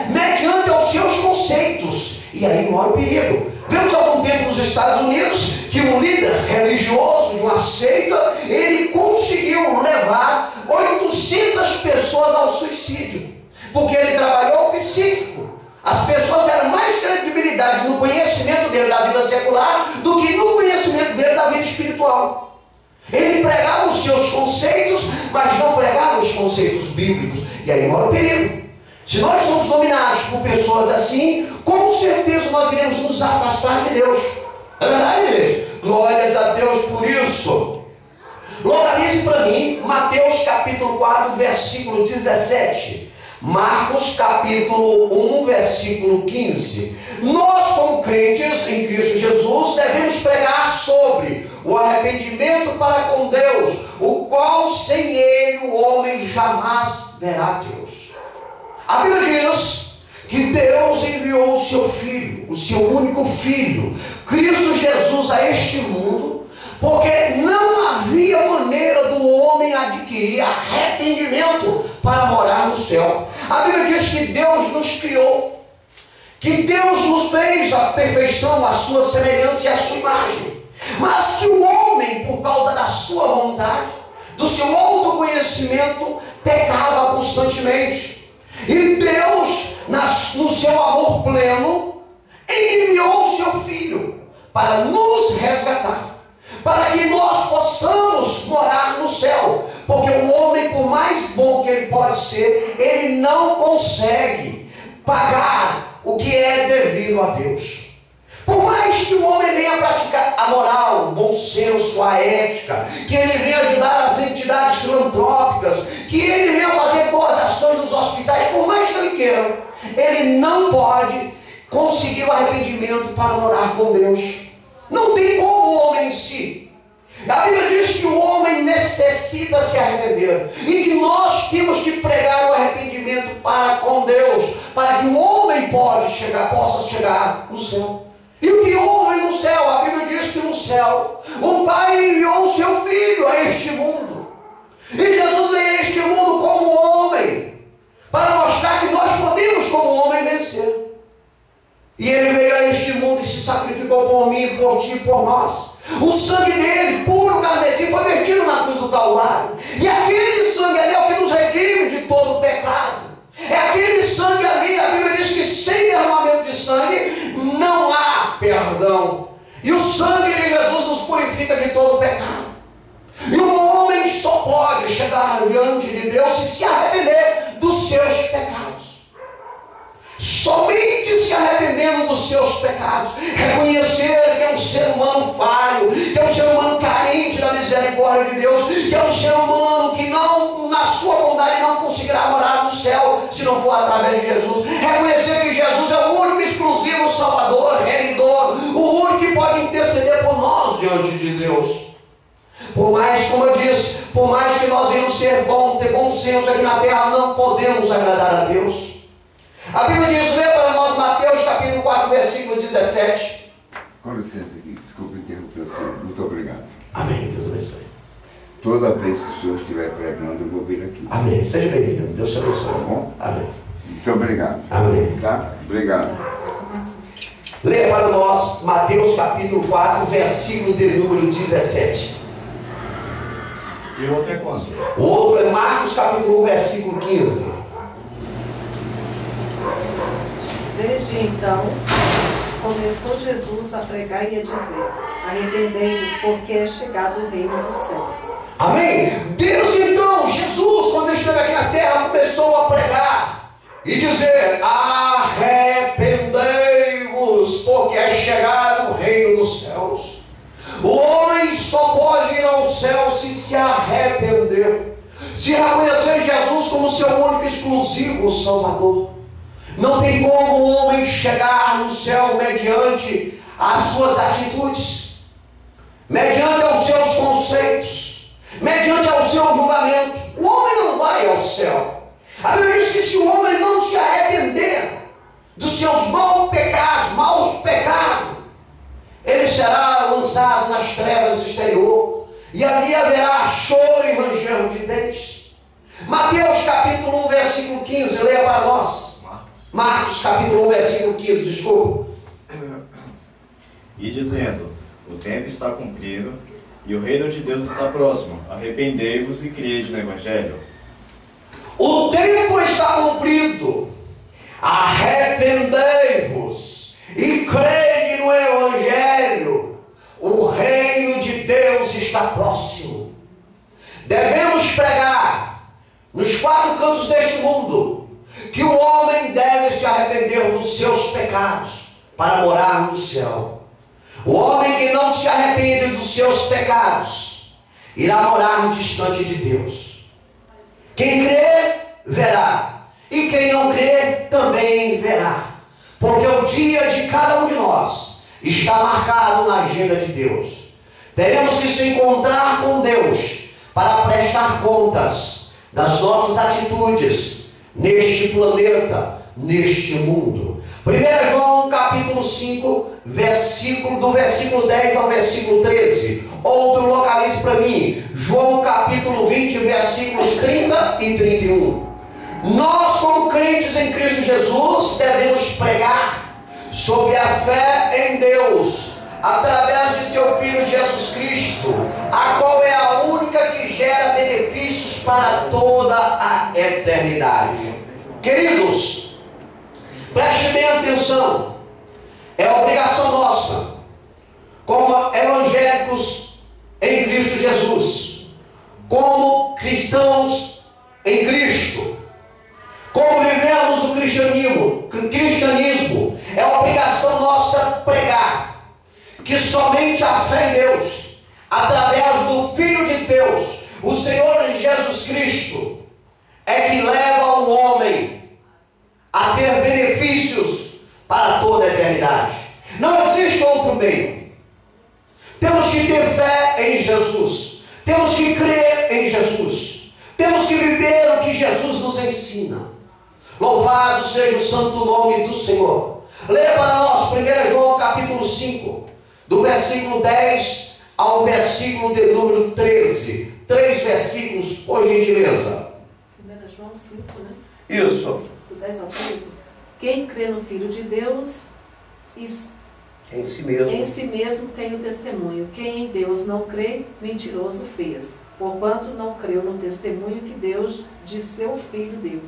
mediante os seus conceitos. E aí mora o perigo. Vemos há algum tempo nos Estados Unidos que um líder religioso de uma seita, ele conseguiu levar 800 pessoas ao suicídio, porque ele trabalhou o psíquico. As pessoas deram mais credibilidade no conhecimento dele da vida secular do que no conhecimento dele da vida espiritual. Ele pregava os seus conceitos, mas não pregava os conceitos bíblicos. E aí mora o perigo. Se nós somos dominados por pessoas assim, com certeza nós iremos nos afastar de Deus. É verdade, igreja? Glórias a Deus por isso. Localize para mim Mateus capítulo 4, versículo 17. Marcos capítulo 1, versículo 15. Nós, como crentes em Cristo Jesus, devemos pregar sobre o arrependimento para com Deus, o qual sem ele o homem jamais verá Deus. A Bíblia diz que Deus enviou o seu Filho, o seu único Filho, Cristo Jesus, a este mundo, porque não havia maneira do homem adquirir arrependimento para morar no céu. A Bíblia diz que Deus nos criou, que Deus nos fez a perfeição, a sua semelhança e a sua imagem, mas que o homem, por causa da sua vontade, do seu autoconhecimento, pecava constantemente. E Deus, no seu amor pleno, enviou o seu Filho para nos resgatar, para que nós possamos morar no céu. Porque o homem, por mais bom que ele pode ser, ele não consegue pagar o que é devido a Deus. Por mais que o homem venha praticar a moral, o bom senso, a ética, que ele venha ajudar as entidades filantrópicas, que ele venha fazer boas ações nos hospitais, por mais que ele queira, ele não pode conseguir o arrependimento para morar com Deus. Não tem como o homem em si. A Bíblia diz que o homem necessita se arrepender e que nós temos que pregar o arrependimento para com Deus, para que o homem possa chegar no céu. E o que houve no céu? A Bíblia diz que no céu o Pai enviou o seu Filho a este mundo. E Jesus veio a este mundo como homem, para mostrar que nós podemos como homem vencer. E ele veio a este mundo e se sacrificou por mim, por ti e por nós. O sangue dele, puro carmesim, foi vertido na cruz do Calvário. E aquele sangue ali é o que nos redime de todo o pecado. É aquele sangue ali, a Bíblia diz que sem derramamento de sangue não há perdão. E o sangue de Jesus nos purifica de todo o pecado. E o homem só pode chegar diante de Deus e se arrepender dos seus pecados. Somente se arrependendo dos seus pecados, reconhecer que é um ser humano falho, que é um ser humano carente da misericórdia de Deus, que é um ser humano que não, na sua bondade, não conseguirá morar no céu se não for através de Jesus. Reconhecer que Jesus é o único, exclusivo Salvador, Remidor, o único que pode interceder por nós diante de Deus. Por mais, como eu disse, por mais que nós venhamos ser bom, ter bom senso aqui na terra, não podemos agradar a Deus. A Bíblia diz, lê para nós Mateus capítulo 4, versículo 17. Com licença aqui, desculpa interromper o senhor. Muito obrigado. Amém, Deus abençoe. Toda vez que o senhor estiver pregando, eu vou vir aqui. Amém, seja bem-vindo, Deus te abençoe. Tá bom? Amém. Muito obrigado. Amém. Tá? Obrigado. Lê para nós Mateus capítulo 4, versículo de número 17. E o outro é quanto? O outro é Marcos capítulo 1, versículo 15. Desde então, começou Jesus a pregar e a dizer: arrependei-vos, porque é chegado o reino dos céus. Amém? Deus então, Jesus, quando esteve aqui na terra, começou a pregar e dizer: arrependei-vos, porque é chegado o reino dos céus. O homem só pode ir ao céu se arrepender, se reconhecer Jesus como seu único e exclusivo Salvador. Não tem como o homem chegar no céu mediante as suas atitudes, mediante os seus conceitos, mediante o seu julgamento. O homem não vai ao céu. A Bíblia diz que se o homem não se arrepender dos seus maus pecados, ele será lançado nas trevas exterior, e ali haverá choro e ranger de dentes. Mateus capítulo 1, versículo 15, leia para nós. Marcos capítulo 1, versículo 15, desculpa. E dizendo: o tempo está cumprido e o reino de Deus está próximo. Arrependei-vos e crede no Evangelho. O tempo está cumprido. Arrependei-vos e crede no Evangelho. O reino de Deus está próximo. Devemos pregar nos quatro cantos deste mundo que o homem deve se arrepender dos seus pecados para morar no céu. O homem que não se arrepende dos seus pecados irá morar distante de Deus. Quem crê, verá. E quem não crê, também verá. Porque o dia de cada um de nós está marcado na agenda de Deus. Teremos que se encontrar com Deus para prestar contas das nossas atitudes neste planeta, neste mundo. 1 João capítulo 5, do versículo 10 ao versículo 13. Outro localize para mim. João capítulo 20, versículos 30 e 31. Nós, como crentes em Cristo Jesus, devemos pregar sobre a fé em Deus, através de seu Filho Jesus Cristo, a qual é a única que gera benefícios para toda a eternidade. Queridos, preste bem atenção. É obrigação nossa, como evangélicos em Cristo Jesus, como cristãos em Cristo, como vivemos o cristianismo, é obrigação nossa pregar que somente a fé em Deus, através do Filho de Deus, o Senhor Jesus Cristo, é que leva o homem a ter benefícios para toda a eternidade. Não existe outro meio. Temos que ter fé em Jesus, temos que crer em Jesus, temos que viver o que Jesus nos ensina. Louvado seja o santo nome do Senhor. Leia para nós 1 João capítulo 5, do versículo 10 ao versículo de número 13. 3 versículos, por gentileza. 1 João 5, né? Isso. Do 10 ao 13. Quem crê no Filho de Deus, Em si mesmo. em si mesmo tem o testemunho. Quem em Deus não crê, mentiroso fez, porquanto não creu no testemunho que Deus de seu Filho deu.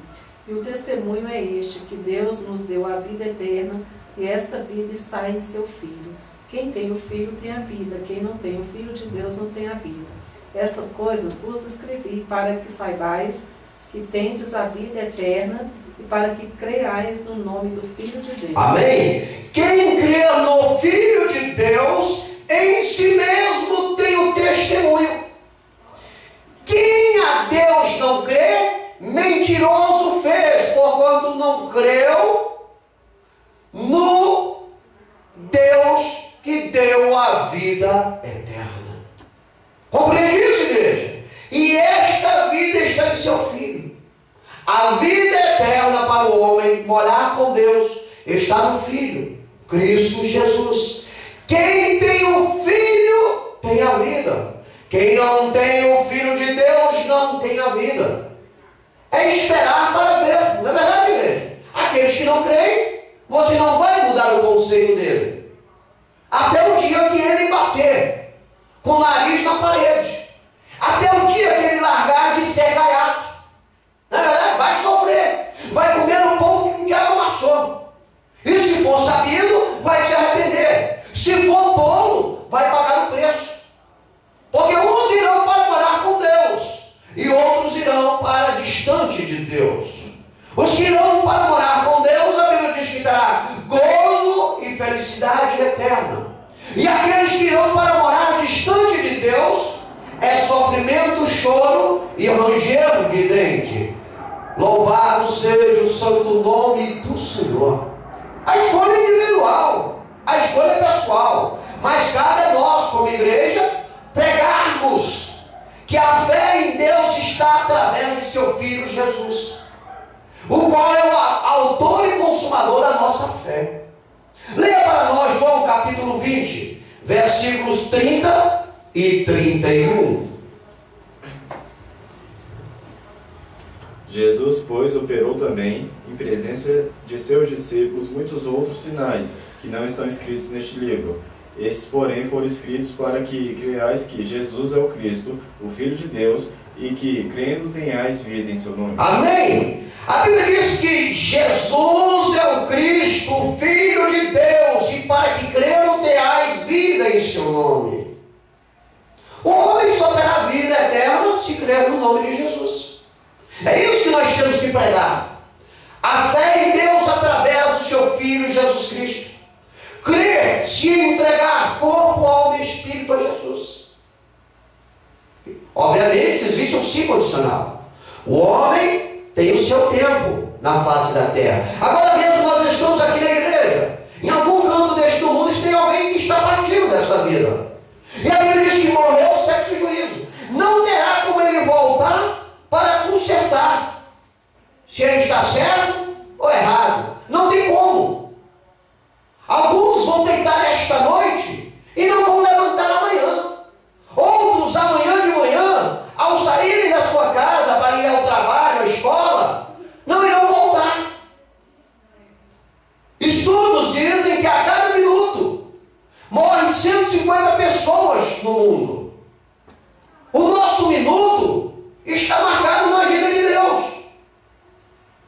E o testemunho é este, que Deus nos deu a vida eterna, e esta vida está em seu Filho. Quem tem o Filho tem a vida, quem não tem o Filho de Deus não tem a vida. Estas coisas vos escrevi para que saibais que tendes a vida eterna e para que creais no nome do Filho de Deus. Amém? Quem crê no Filho de Deus, em si mesmo tem o testemunho. Quem a Deus não crê, mentiroso fez, porquanto não creu no Deus que deu a vida eterna. Compreende isso, igreja? E esta vida está em seu Filho. A vida eterna para o homem morar com Deus está no Filho, Cristo Jesus. Quem tem o Filho tem a vida. Quem não tem o Filho de Deus não tem a vida. É esperar para ver, não é verdade, igreja? Aqueles que não creem, você não vai mudar o conceito dele. Até o dia que ele bater com o nariz na parede. Até o dia que ele largar de ser gaiato. Não é verdade? Vai sofrer. Vai comer o pão que o diabo amassou. E se for sabido, vai se arrepender. Se for tolo, vai pagar o preço. Porque uns irão para morar com Deus e outros irão para distante de Deus. Os que irão para morar com Deus, a Bíblia diz que terá gozo e felicidade eterna. E aqueles que irão para morar distante de Deus, é sofrimento, choro e ranger de dente. Louvado seja o santo nome do Senhor. A escolha é individual, a escolha é pessoal, mas cabe a nós, como igreja, pregarmos que a fé em Deus está através de seu Filho Jesus, o qual é o autor e consumador da nossa fé. Leia para nós João capítulo 20, versículos 30 e 31. Jesus, pois, operou também, em presença de seus discípulos, muitos outros sinais, que não estão escritos neste livro. Estes, porém, foram escritos para que creiais que Jesus é o Cristo, o Filho de Deus, e que, crendo, tenhais vida em seu nome. Amém! A Bíblia diz que Jesus é o Cristo, o Filho de Deus, e para que crendo, tenhais vida em seu nome. O homem só terá vida eterna se crer no nome de Jesus. É isso que nós temos que pregar. A fé em Deus através do seu Filho Jesus Cristo. Crer, se entregar corpo, alma e espírito a Jesus. Obviamente que existe um sim condicional. O homem tem o seu tempo na face da terra. Agora mesmo nós estamos aqui na igreja. Em algum canto deste mundo tem alguém que está partindo dessa vida. E a Bíblia diz que morreu sexo e juízo. Não terá como ele voltar para consertar se ele está certo ou errado. Não tem como. Alguns vão deitar esta noite e não vão levantar amanhã. Outros amanhã de manhã, ao saírem da sua casa para ir ao trabalho, à escola, não irão voltar. Estudos dizem que a cada minuto morrem 150 pessoas no mundo. O nosso minuto está marcado na agenda de Deus.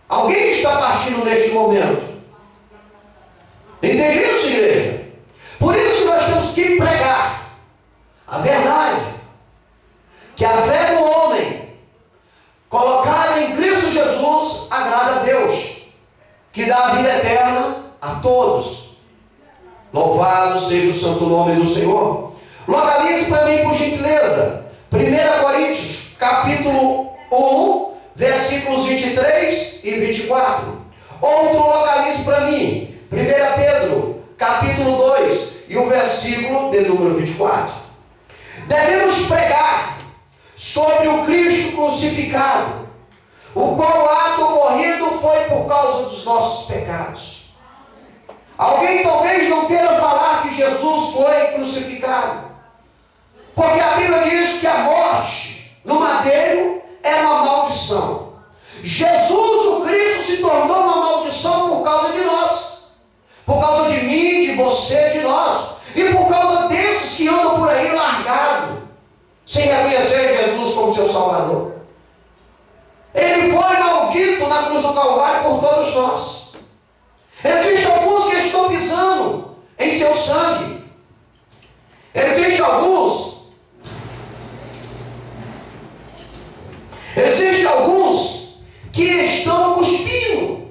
Alguém está partindo neste momento. Entende isso, igreja? Por isso nós temos que pregar a verdade, que a fé do homem colocada em Cristo Jesus agrada a Deus, que dá a vida eterna a todos. Louvado seja o santo nome do Senhor. Localize para mim, por gentileza, 1 Coríntios capítulo 1, versículos 23 e 24. Outro localize para mim, 1 Pedro capítulo 2 e o versículo de número 24. Devemos pregar sobre o Cristo crucificado, o qual ato ocorrido foi por causa dos nossos pecados. Alguém talvez não queira falar que Jesus foi crucificado, porque a Bíblia diz que a morte no madeiro é uma maldição. Jesus, o Cristo, se tornou uma maldição por causa de nós, por causa de mim, de você, de nós, e por causa desses que andam por aí largados, sem reconhecer Jesus como seu Salvador. Ele foi maldito na cruz do Calvário por todos nós. Existem alguns que estão pisando em seu sangue. Existem alguns que estão cuspindo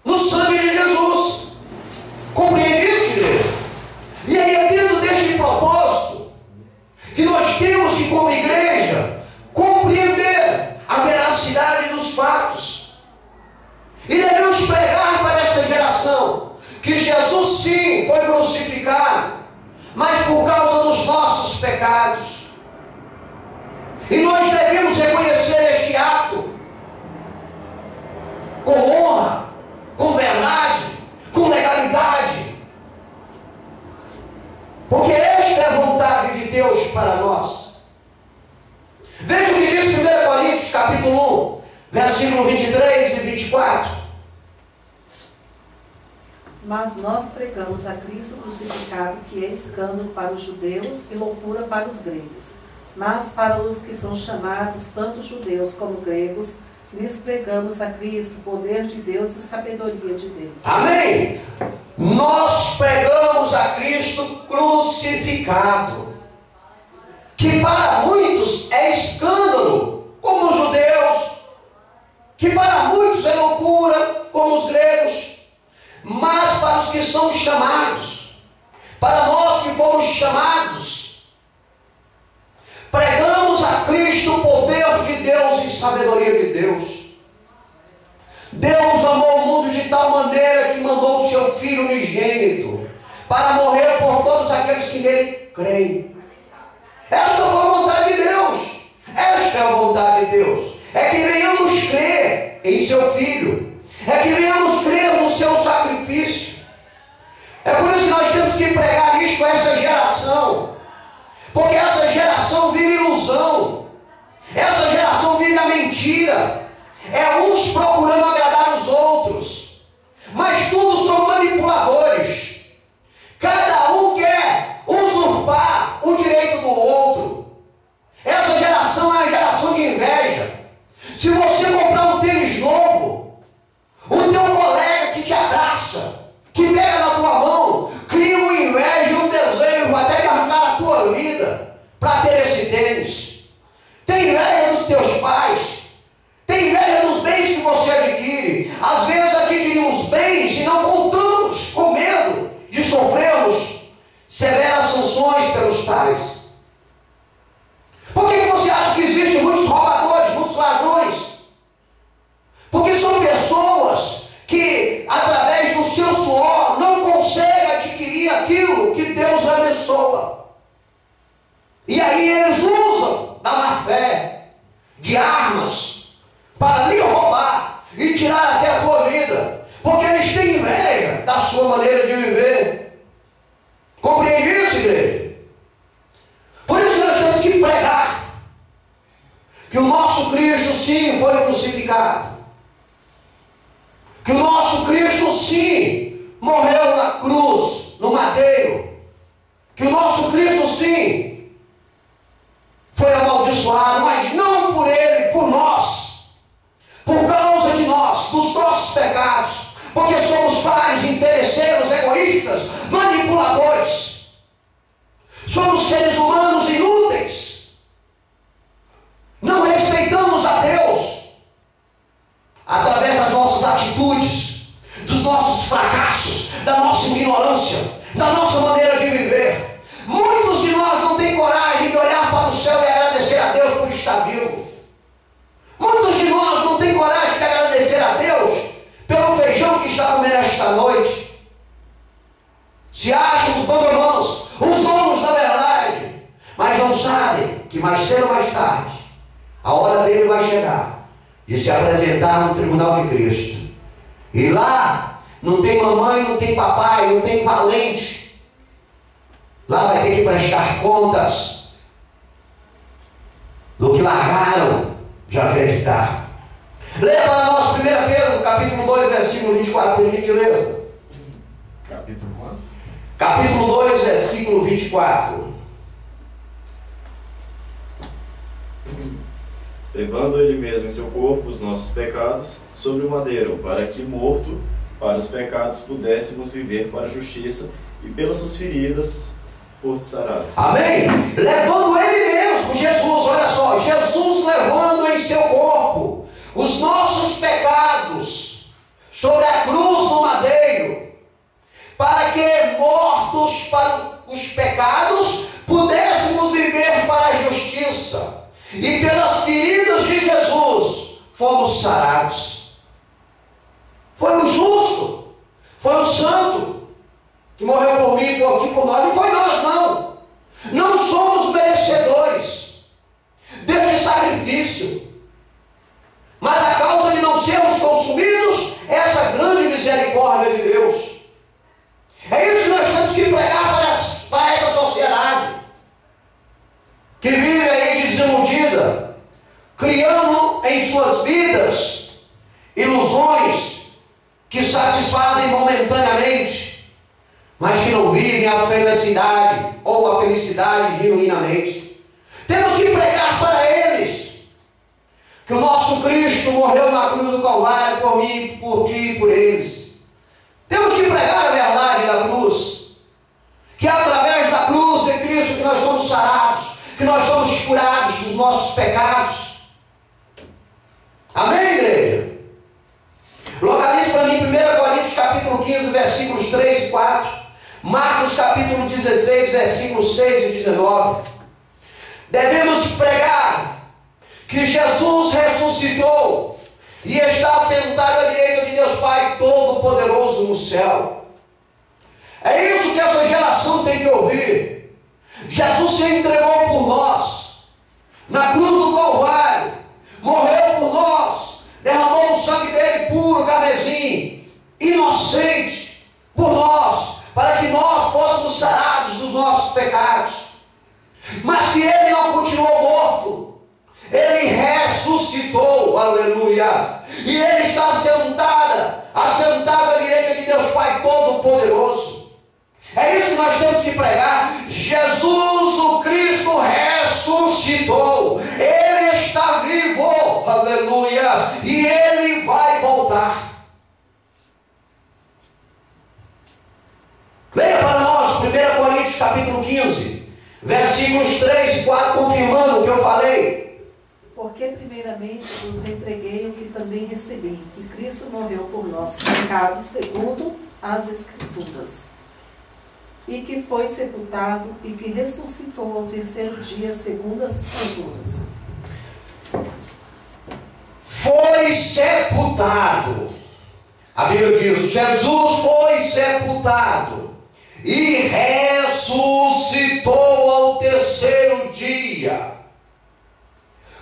no sangue de Jesus. Compreende isso, igreja? E aí é dentro deste propósito que nós temos que, como igreja, compreender a veracidade dos fatos. E devemos pregar para esta geração que Jesus sim foi crucificado, mas por causa dos nossos pecados. E nós devemos reconhecer este ato com honra, com verdade, com legalidade. Porque esta é a vontade de Deus para nós. Veja o que diz 1 Coríntios capítulo 1, versículo 23 e 24. Mas nós pregamos a Cristo crucificado, que é escândalo para os judeus e loucura para os gregos. Mas para os que são chamados, tanto judeus como gregos, lhes pregamos a Cristo, poder de Deus e sabedoria de Deus. Amém? Nós pregamos a Cristo crucificado, que para muitos é escândalo, como os judeus, que para muitos é loucura, como os gregos, mas para os que são chamados, para nós que fomos chamados, pregamos a Cristo o poder de Deus e sabedoria de Deus. Deus amou o mundo de tal maneira que mandou o seu Filho unigênito para morrer por todos aqueles que nele creem. Esta foi a vontade de Deus. Esta é a vontade de Deus. É que venhamos crer em seu Filho. É que venhamos crer no seu sacrifício. É por isso que nós temos que pregar isto a essa geração. Porque essa geração vive ilusão. Essa geração vive a mentira. É uns procurando agradar os outros. Mas todos são manipuladores. Cada um quer usurpar o direito do outro. Essa geração é a geração de inveja. Se você comprar um tênis novo, o teu colega que te abraça, que pega na tua mão, cria uma inveja, um desejo até de arrancar a tua vida para ter esse tênis. Tem inveja dos teus pais, tem inveja dos bens que você adquire. Às vezes adquirimos bens e não contamos, com medo de sofrermos severas sanções pelos tais. Por que você acha que existem muitos roubadores, muitos ladrões? Porque são pessoas que, através do seu suor, não conseguem adquirir aquilo que Deus abençoa. E aí eles usam da má fé, de armas, para lhe roubar e tirar até a tua vida. Porque eles têm inveja da sua maneira de viver. Compreende isso, igreja? Por isso nós temos que pregar que o nosso Cristo sim foi crucificado. Que o nosso Cristo sim morreu na cruz, no madeiro. Que o nosso Cristo sim foi amaldiçoado, mas não por ele, por nós. Por causa de nós, dos nossos pecados. Porque somos falhos, interesseiros, egoístas, manipuladores. Somos seres humanos inúteis. Não respeitamos a Deus. Através das nossas atitudes, dos nossos fracassos, da nossa ignorância, da nossa maneira de viver. Muitos de nós não têm coragem de olhar para o céu e agradecer a Deus por estar vivo. Muitos de nós não têm coragem de agradecer a Deus pelo feijão que está comendo esta noite. Se acham os bambamãos, os donos da verdade, mas não sabem que mais cedo ou mais tarde a hora dele vai chegar de se apresentar no tribunal de Cristo. E lá não tem mamãe, não tem papai, não tem valente. Lá vai ter que prestar contas do que largaram de acreditar. Leia para nós 1 Pedro, capítulo 2, versículo 24, por gentileza. Capítulo quanto? Capítulo 2, versículo 24. Levando ele mesmo em seu corpo os nossos pecados sobre o madeiro, para que, morto para os pecados, pudéssemos viver para a justiça, e pelas suas feridas fortes sarados. Amém? Levando ele mesmo, Jesus, olha só, Jesus levando em seu corpo os nossos pecados sobre a cruz no madeiro, para que, mortos para os pecados, pudéssemos viver para a justiça. E pelas feridas de Jesus fomos sarados. Foi o justo, foi o santo, que morreu por mim, por ti, por nós. Não foi nós, não. Não somos merecedores deste sacrifício. Mas a causa de não sermos consumidos é essa grande misericórdia de Deus. É isso que nós temos que pregar para essa sociedade que vive aí desiludida, criando em suas vidas ilusões que satisfazem momentaneamente, mas que não vivem a felicidade ou a felicidade genuinamente. Temos que pregar para eles que o nosso Cristo morreu na cruz do Calvário por mim, por ti e por eles. Temos que pregar a verdade da cruz, que é através da cruz de Cristo que nós somos sarados, que nós somos curados dos nossos pecados. Amém, igreja? Localize para mim 1 Coríntios capítulo 15, versículos 3 e 4. Marcos capítulo 16, versículos 6 e 19. Devemos pregar que Jesus ressuscitou e está sentado à direita de Deus Pai Todo-Poderoso no céu. É isso que essa geração tem que ouvir. Jesus se entregou por nós na cruz do Calvário, morreu por nós, derramou o sangue dele puro, carmesim, inocente, por nós, para que nós fôssemos sarados dos nossos pecados. Mas que ele não continuou morto, ele ressuscitou, aleluia, e ele está assentado à direita de Deus Pai Todo-Poderoso. É isso que nós temos que pregar. Jesus o Cristo ressuscitou, ele está vivo, aleluia, e ele vai voltar. Leia para nós 1 Coríntios capítulo 15, versículos 3 e 4, confirmando o que eu falei. Porque primeiramente vos entreguei o que também recebi, que Cristo morreu por nossos pecados, segundo as Escrituras, e que foi sepultado e que ressuscitou ao terceiro dia, segundo as Escrituras. Foi sepultado. A Bíblia diz: Jesus foi sepultado e ressuscitou ao terceiro dia,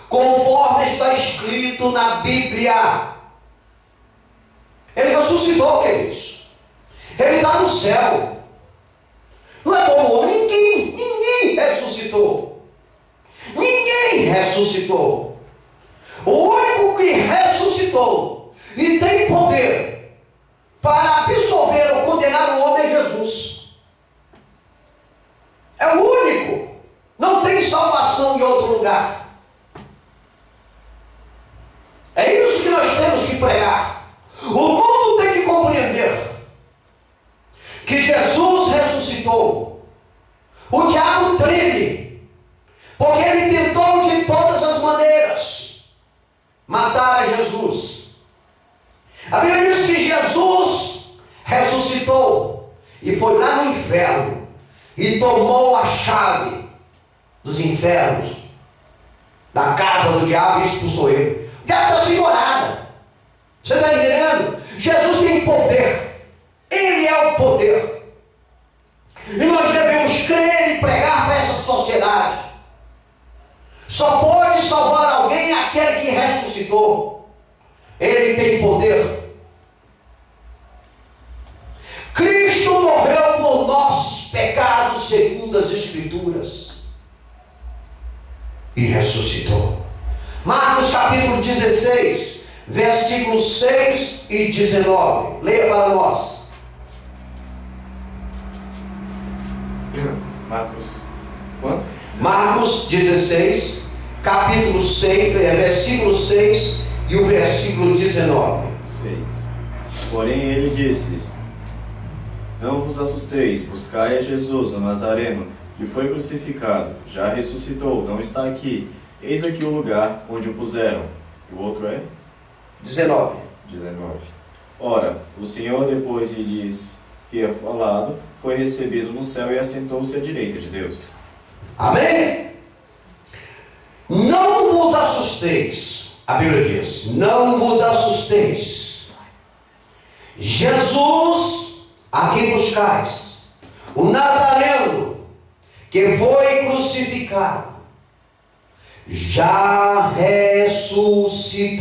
conforme está escrito na Bíblia. Ele ressuscitou, queridos. Ele está no céu. Não é como homem. Ninguém ressuscitou. Ninguém ressuscitou. O único que ressuscitou e tem poder para absolver ou condenar o homem é Jesus. É o único. Não tem salvação em outro lugar. É isso que nós temos que pregar. O mundo tem que compreender que Jesus ressuscitou. O diabo treme, porque ele tentou de todas as maneiras matar a Jesus. A Bíblia diz que Jesus ressuscitou e foi lá no inferno e tomou a chave dos infernos, da casa do diabo, e expulsou ele. O diabo está segurada. Você está entendendo? Jesus tem poder. Ele é o poder. E nós devemos crer e pregar para essa sociedade. Só pode salvar alguém aquele que ressuscitou. Ele tem poder. Cristo morreu por nossos pecados, segundo as Escrituras, e ressuscitou. Marcos capítulo 16, versículos 6 e 19. Leia para nós. Marcos, quanto? Marcos 16, capítulo 6, versículo 6 e o versículo 19. 6. Porém ele disse-lhes: Não vos assusteis, buscai a Jesus, o Nazareno, que foi crucificado, já ressuscitou, não está aqui. Eis aqui o lugar onde o puseram. O outro é? 19. Ora, o Senhor, depois de lhes ter falado, foi recebido no céu e assentou-se à direita de Deus. Amém? Não vos assusteis. A Bíblia diz: não vos assusteis. Jesus, a quem buscais, o Nazareno, que foi crucificado, já ressuscitou.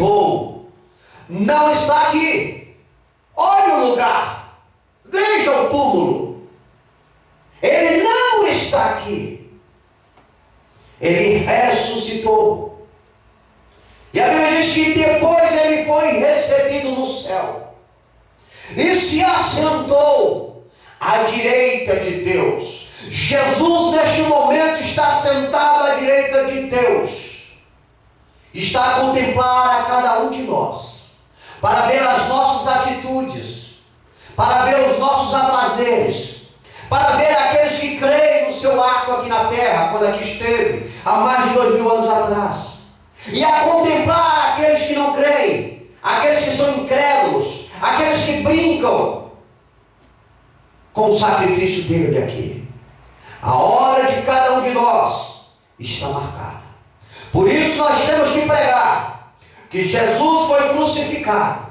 Não está aqui. Olha o lugar. Veja o túmulo. Ele não está aqui. Ele ressuscitou. E a Bíblia diz que depois ele foi recebido no céu e se assentou à direita de Deus. Jesus neste momento está sentado à direita de Deus, está a contemplar a cada um de nós, para ver as nossas atitudes, para ver os nossos afazeres, para ver aqueles que creem no seu ato aqui na terra, quando aqui esteve, há mais de 2000 anos atrás, e a contemplar aqueles que não creem, aqueles que são incrédulos, aqueles que brincam com o sacrifício dele aqui. A hora de cada um de nós está marcada. Por isso nós temos que pregar que Jesus foi crucificado,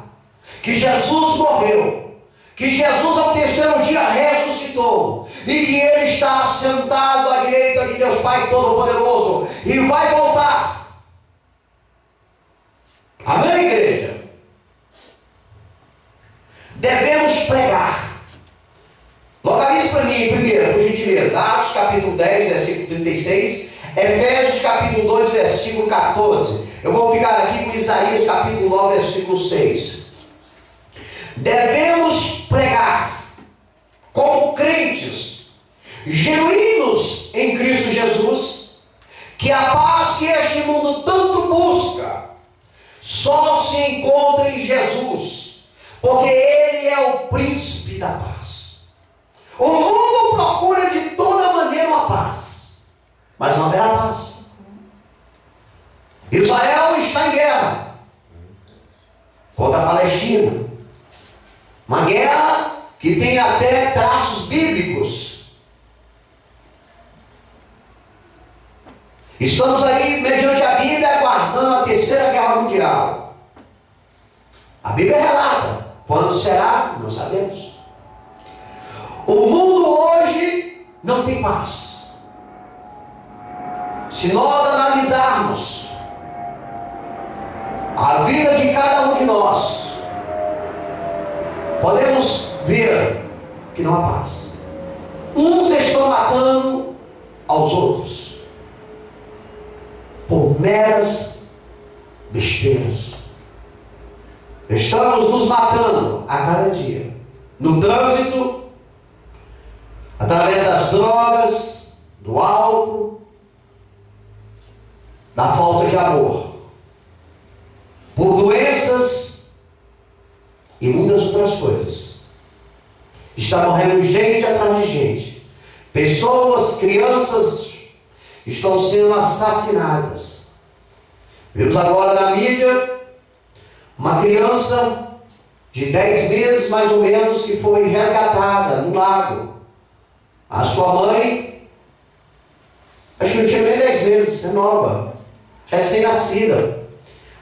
que Jesus morreu, que Jesus ao terceiro dia ressuscitou e que Ele está sentado à direita de Deus Pai Todo-Poderoso e vai voltar. Amém, igreja? Devemos pregar. Localize para mim primeiro, por gentileza, Atos capítulo 10, versículo 36, Efésios capítulo 2, versículo 14. Eu vou ficar aqui com Isaías capítulo 9, versículo 6. Devemos pregar como crentes genuínos em Cristo Jesus, que a paz que este mundo tanto busca só se encontra em Jesus, porque Ele é o príncipe da paz. O mundo procura de toda maneira uma paz, mas não haverá paz. Israel está em guerra contra a Palestina, uma guerra que tem até traços bíblicos. Estamos aí, mediante a Bíblia, aguardando a terceira guerra mundial. A Bíblia relata. Quando será? Não sabemos. O mundo hoje não tem paz. Se nós analisarmos a vida de cada um de nós, podemos ver que não há paz. Uns estão matando aos outros por meras besteiras. Estamos nos matando a cada dia, no trânsito, através das drogas, do álcool, da falta de amor, por doenças e muitas outras coisas. Está morrendo gente atrás de gente. Pessoas, crianças estão sendo assassinadas. Vimos agora na mídia uma criança de 10 meses mais ou menos que foi resgatada no lago. A sua mãe, acho que não tinha nem 10 meses, é nova, recém-nascida.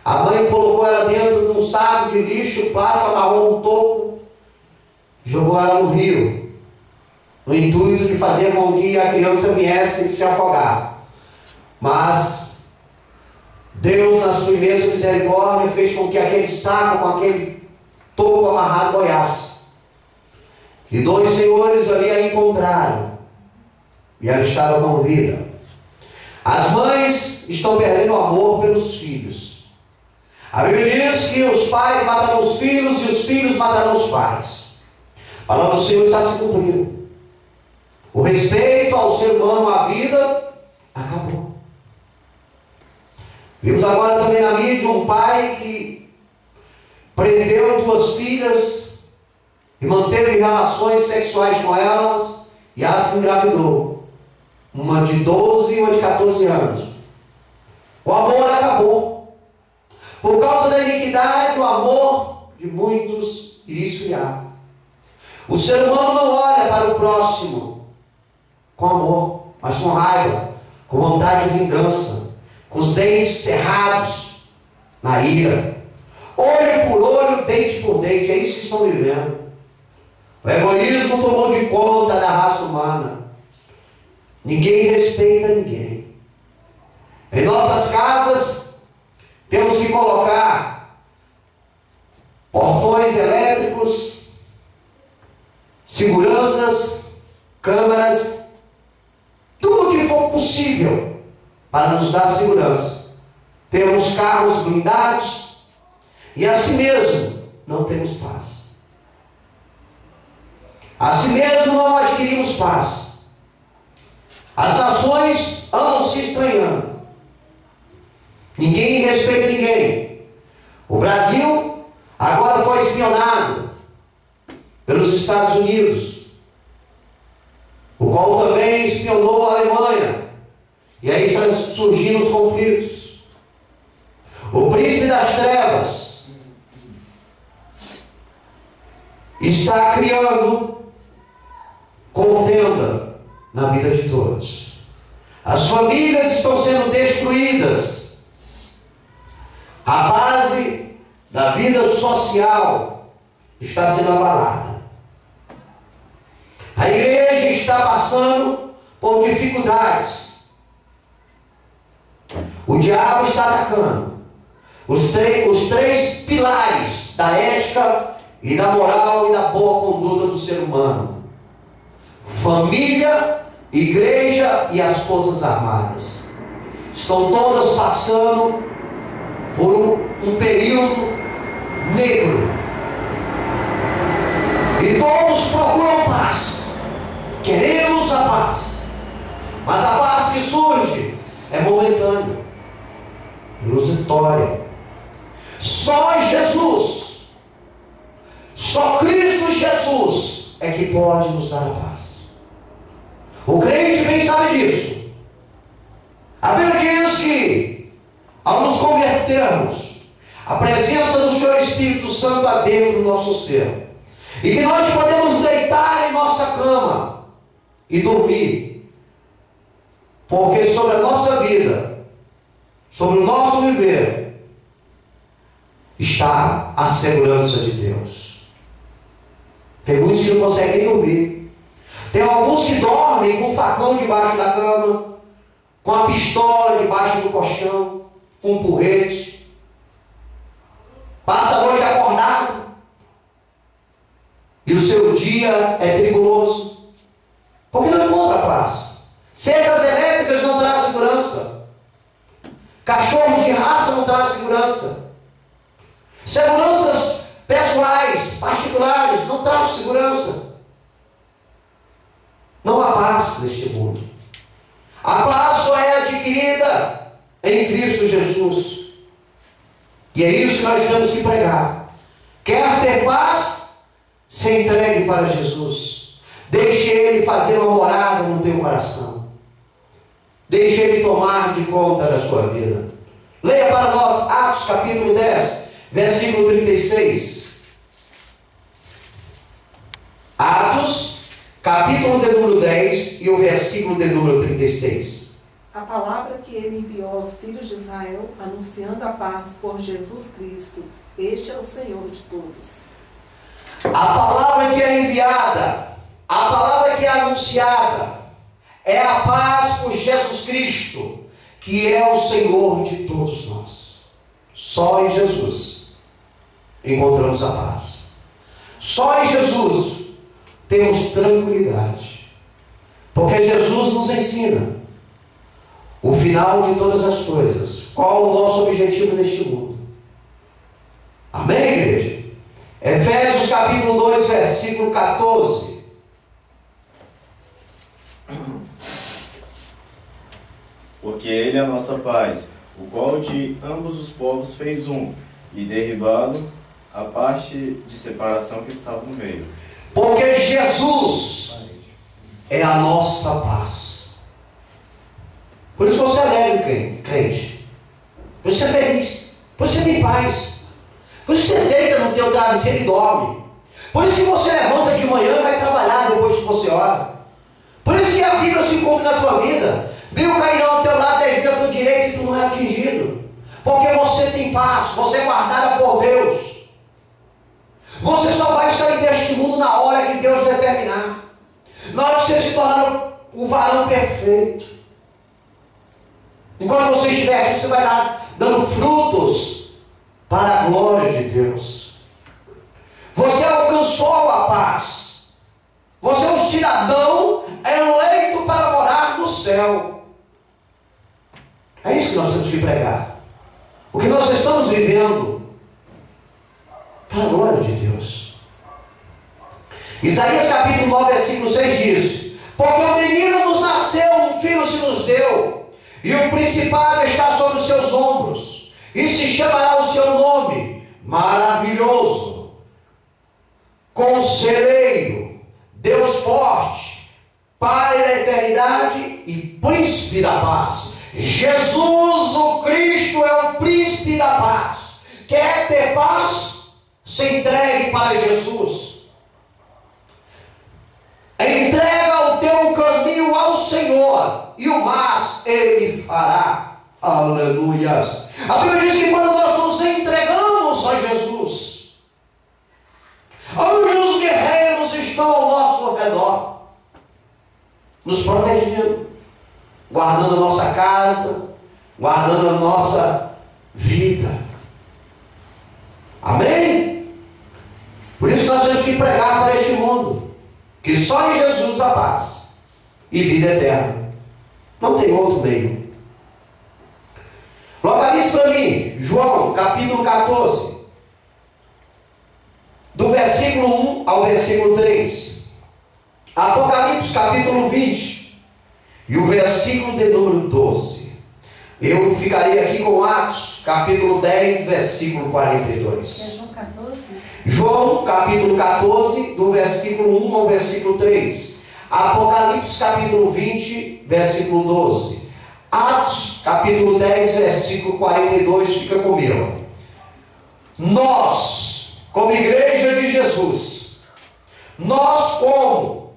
A mãe colocou ela dentro de um saco de lixo, plástico, amarrou um toco, jogou ela no rio, no intuito de fazer com que a criança viesse se afogar. Mas Deus, na sua imensa misericórdia, fez com que aquele saco, com aquele toco amarrado, boiasse. E 2 senhores ali a encontraram, e ela estava com vida. As mães estão perdendo o amor pelos filhos. A Bíblia diz que os pais matarão os filhos e os filhos matarão os pais. A palavra do Senhor está se cumprindo. O respeito ao ser humano, à vida, acabou. Vimos agora também na mídia um pai que prendeu 2 filhas e manteve relações sexuais com elas e as engravidou. Uma de 12 e uma de 14 anos. O amor acabou. Por causa da iniquidade, o amor de muitos iria esfriar. O ser humano não olha para o próximo com amor, mas com raiva, com vontade de vingança, com os dentes cerrados na ira. Olho por olho, dente por dente, é isso que estão vivendo. O egoísmo tomou de conta da raça humana. Ninguém respeita ninguém. Em nossas casas, temos que colocar portões elétricos, seguranças, câmeras, tudo o que for possível para nos dar segurança. Temos carros blindados e assim mesmo não temos paz. Assim mesmo não adquirimos paz. As nações andam se estranhando. Ninguém respeita ninguém. O Brasil agora foi espionado pelos Estados Unidos, o qual também espionou a Alemanha. E aí estão surgindo os conflitos. O príncipe das trevas está criando contenda na vida de todos. As famílias estão sendo destruídas. A base da vida social está sendo abalada. A igreja está passando por dificuldades. O diabo está atacando os três pilares da ética e da moral e da boa conduta do ser humano: família, igreja e as forças armadas. Estão todas passando por um período negro. E todos procuram paz. Queremos a paz. Mas a paz que surge é momentânea, ilusória. Só Jesus, só Cristo Jesus é que pode nos dar a paz. O crente bem sabe disso. A Bíblia diz que, ao nos convertermos, a presença do Senhor Espírito Santo adentra no nosso ser, e que nós podemos deitar em nossa cama e dormir, porque sobre a nossa vida, sobre o nosso viver, está a segurança de Deus. Tem muitos que não conseguem dormir. Tem alguns que dormem com um facão debaixo da cama, com a pistola debaixo do colchão, com um porrete. Passa a noite acordado e o seu dia é tribuloso, porque não encontra paz. Cercas elétricas não traz segurança. Cachorros de raça não traz segurança. Seguranças pessoais, particulares, não traz segurança. Não há paz neste mundo. A paz só é adquirida em Cristo Jesus. E é isso que nós temos que pregar. Quer ter paz? Se entregue para Jesus. Deixe Ele fazer uma morada no teu coração. Deixe Ele tomar de conta da sua vida. Leia para nós Atos capítulo 10, versículo 36. Atos, capítulo de número 10 e o versículo de número 36. A palavra que ele enviou aos filhos de Israel, anunciando a paz por Jesus Cristo. Este é o Senhor de todos. A palavra que é enviada, a palavra que é anunciada, é a paz por Jesus Cristo, que é o Senhor de todos nós. Só em Jesus encontramos a paz. Só em Jesus temos tranquilidade, porque Jesus nos ensina o final de todas as coisas. Qual o nosso objetivo neste mundo? Amém, igreja? Efésios capítulo 2, versículo 14. Porque Ele é a nossa paz, o qual de ambos os povos fez um, e derribado a parte de separação que estava no meio. Porque Jesus é a nossa paz. Por isso você é alegre, crente. Por isso você é feliz. Por isso você tem paz. Por isso você deita no teu travesseiro e dorme. Por isso que você levanta de manhã e vai trabalhar depois que você ora. Por isso que a Bíblia se cumpre na tua vida. Mil cairão ao teu lado, 10 mil ao teu direito e tu não é atingido. Porque você tem paz, você é guardada por Deus. Você só vai sair deste mundo na hora que Deus determinar. Na hora que você se tornar o varão perfeito. Enquanto você estiver aqui, você vai dando frutos para a glória de Deus. Você alcançou a paz. Você é um cidadão eleito para morar no céu. É isso que nós temos que pregar. O que nós estamos vivendo para a glória de Deus. Isaías capítulo 9, versículo 6 diz: porque o menino nos nasceu, um filho se nos deu, e o principado está sobre os seus ombros, e se chamará o seu nome, Maravilhoso, Conselheiro, Deus Forte, Pai da Eternidade e Príncipe da Paz. Jesus, o Cristo, é o Príncipe da Paz. Quer ter paz? Se entregue para Jesus. Entrega o teu caminho ao Senhor, e o mais Ele fará. Aleluias. A Bíblia diz que quando nós nos entregamos a Jesus, anjos guerreiros estão ao nosso redor, nos protegendo, guardando a nossa casa, guardando a nossa vida. Amém? Por isso nós temos que pregar para este mundo que só em Jesus há paz e vida eterna. Não tem outro meio. Localize para mim João capítulo 14, do versículo 1 ao versículo 3. Apocalipse capítulo 20 e o versículo de número 12. Eu ficaria aqui com Atos capítulo 10, versículo 42. É João 14? João capítulo 14, do versículo 1 ao versículo 3. Apocalipse capítulo 20, versículo 12. Atos capítulo 10, versículo 42. Fica comigo. Nós, como igreja de Jesus, nós como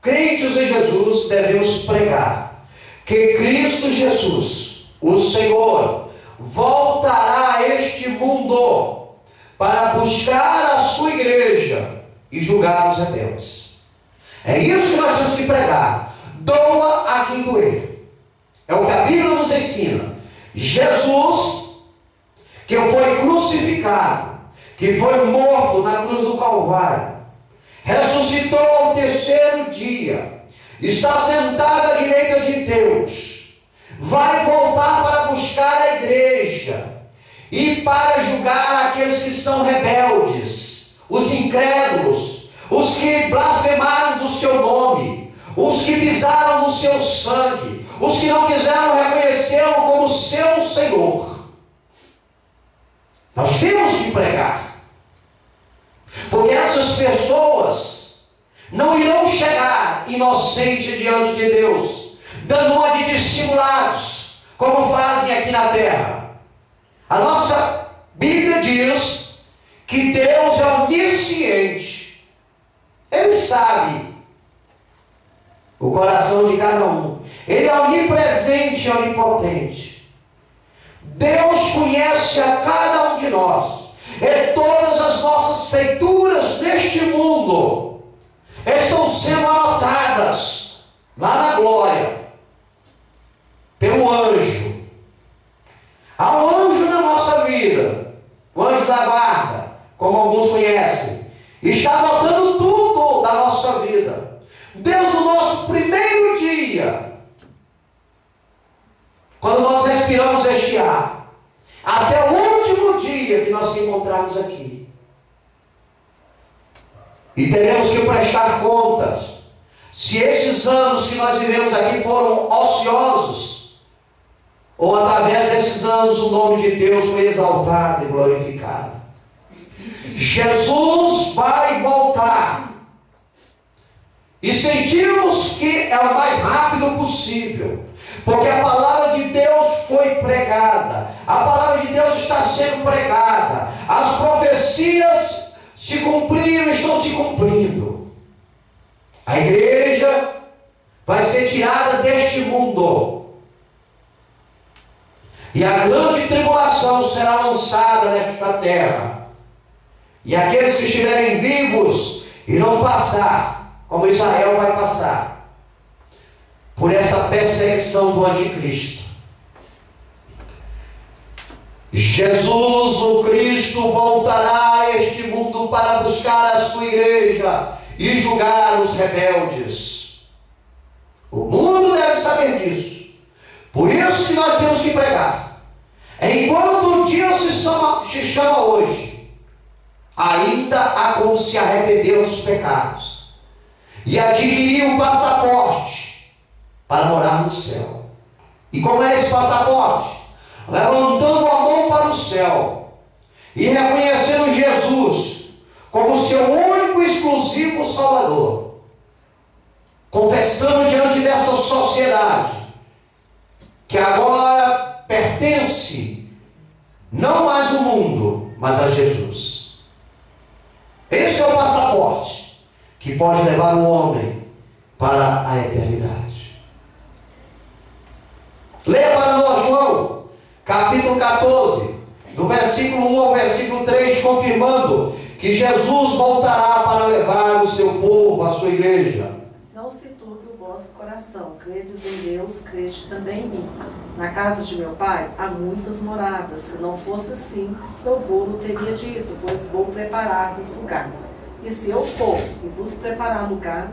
crentes em Jesus, devemos pregar que Cristo Jesus, o Senhor, voltará a este mundo para buscar a sua igreja e julgar os rebeldes. É isso que nós temos que pregar. Doa a quem doer. É o que a Bíblia nos ensina. Jesus, que foi crucificado, que foi morto na cruz do Calvário, ressuscitou ao terceiro dia, está sentado à direita de Deus, vai voltar para buscar a igreja e para julgar aqueles que são rebeldes, os incrédulos, os que blasfemaram do seu nome, os que pisaram no seu sangue, os que não quiseram reconhecê-lo como seu Senhor. Nós temos que pregar, porque essas pessoas não irão chegar inocentes diante de Deus, dando uma de dissimulados, como fazem aqui na terra. A nossa Bíblia diz que Deus é onisciente. Ele sabe o coração de cada um. Ele é onipresente e onipotente. Deus conhece a cada um de nós. E todas as nossas feituras neste mundo estão sendo anotadas lá na glória pelo anjo. Há um anjo na nossa vida, o anjo da guarda, como alguns conhecem, está anotando tudo da nossa vida. Deus, no nosso primeiro dia, quando nós respiramos este ar, até o último dia que nós nos encontrarmos aqui, e teremos que prestar contas se esses anos que nós vivemos aqui foram ociosos, ou através desses anos o nome de Deus foi exaltado e glorificado. Jesus vai voltar, e sentimos que é o mais rápido possível, porque a palavra de Deus foi pregada, a palavra de Deus está sendo pregada, as profecias se cumpriram, estão se cumprindo. A igreja vai ser tirada deste mundo, e a grande tribulação será lançada nesta terra, e aqueles que estiverem vivos irão passar, como Israel vai passar, por essa perseguição do anticristo. Jesus, o Cristo, voltará a este mundo para buscar a sua igreja e julgar os rebeldes. O mundo deve saber disso. Por isso que nós temos que pregar. Enquanto o dia se chama hoje, ainda há como se arrepender dos pecados e adquirir o passaporte para morar no céu. E como é esse passaporte? Levantando a mão para o céu e reconhecendo Jesus como seu único e exclusivo Salvador, confessando diante dessa sociedade que agora pertence não mais ao mundo, mas a Jesus. Esse é o passaporte que pode levar o homem para a eternidade. Leia para nós João, capítulo 14, do versículo 1 ao versículo 3, confirmando que Jesus voltará para levar o seu povo, a sua igreja. Não se turbe o vosso coração, credes em Deus, crede também em mim. Na casa de meu pai há muitas moradas, se não fosse assim, eu vou-lo teria dito, pois vou preparar-vos lugar. E se eu for e vos preparar lugar,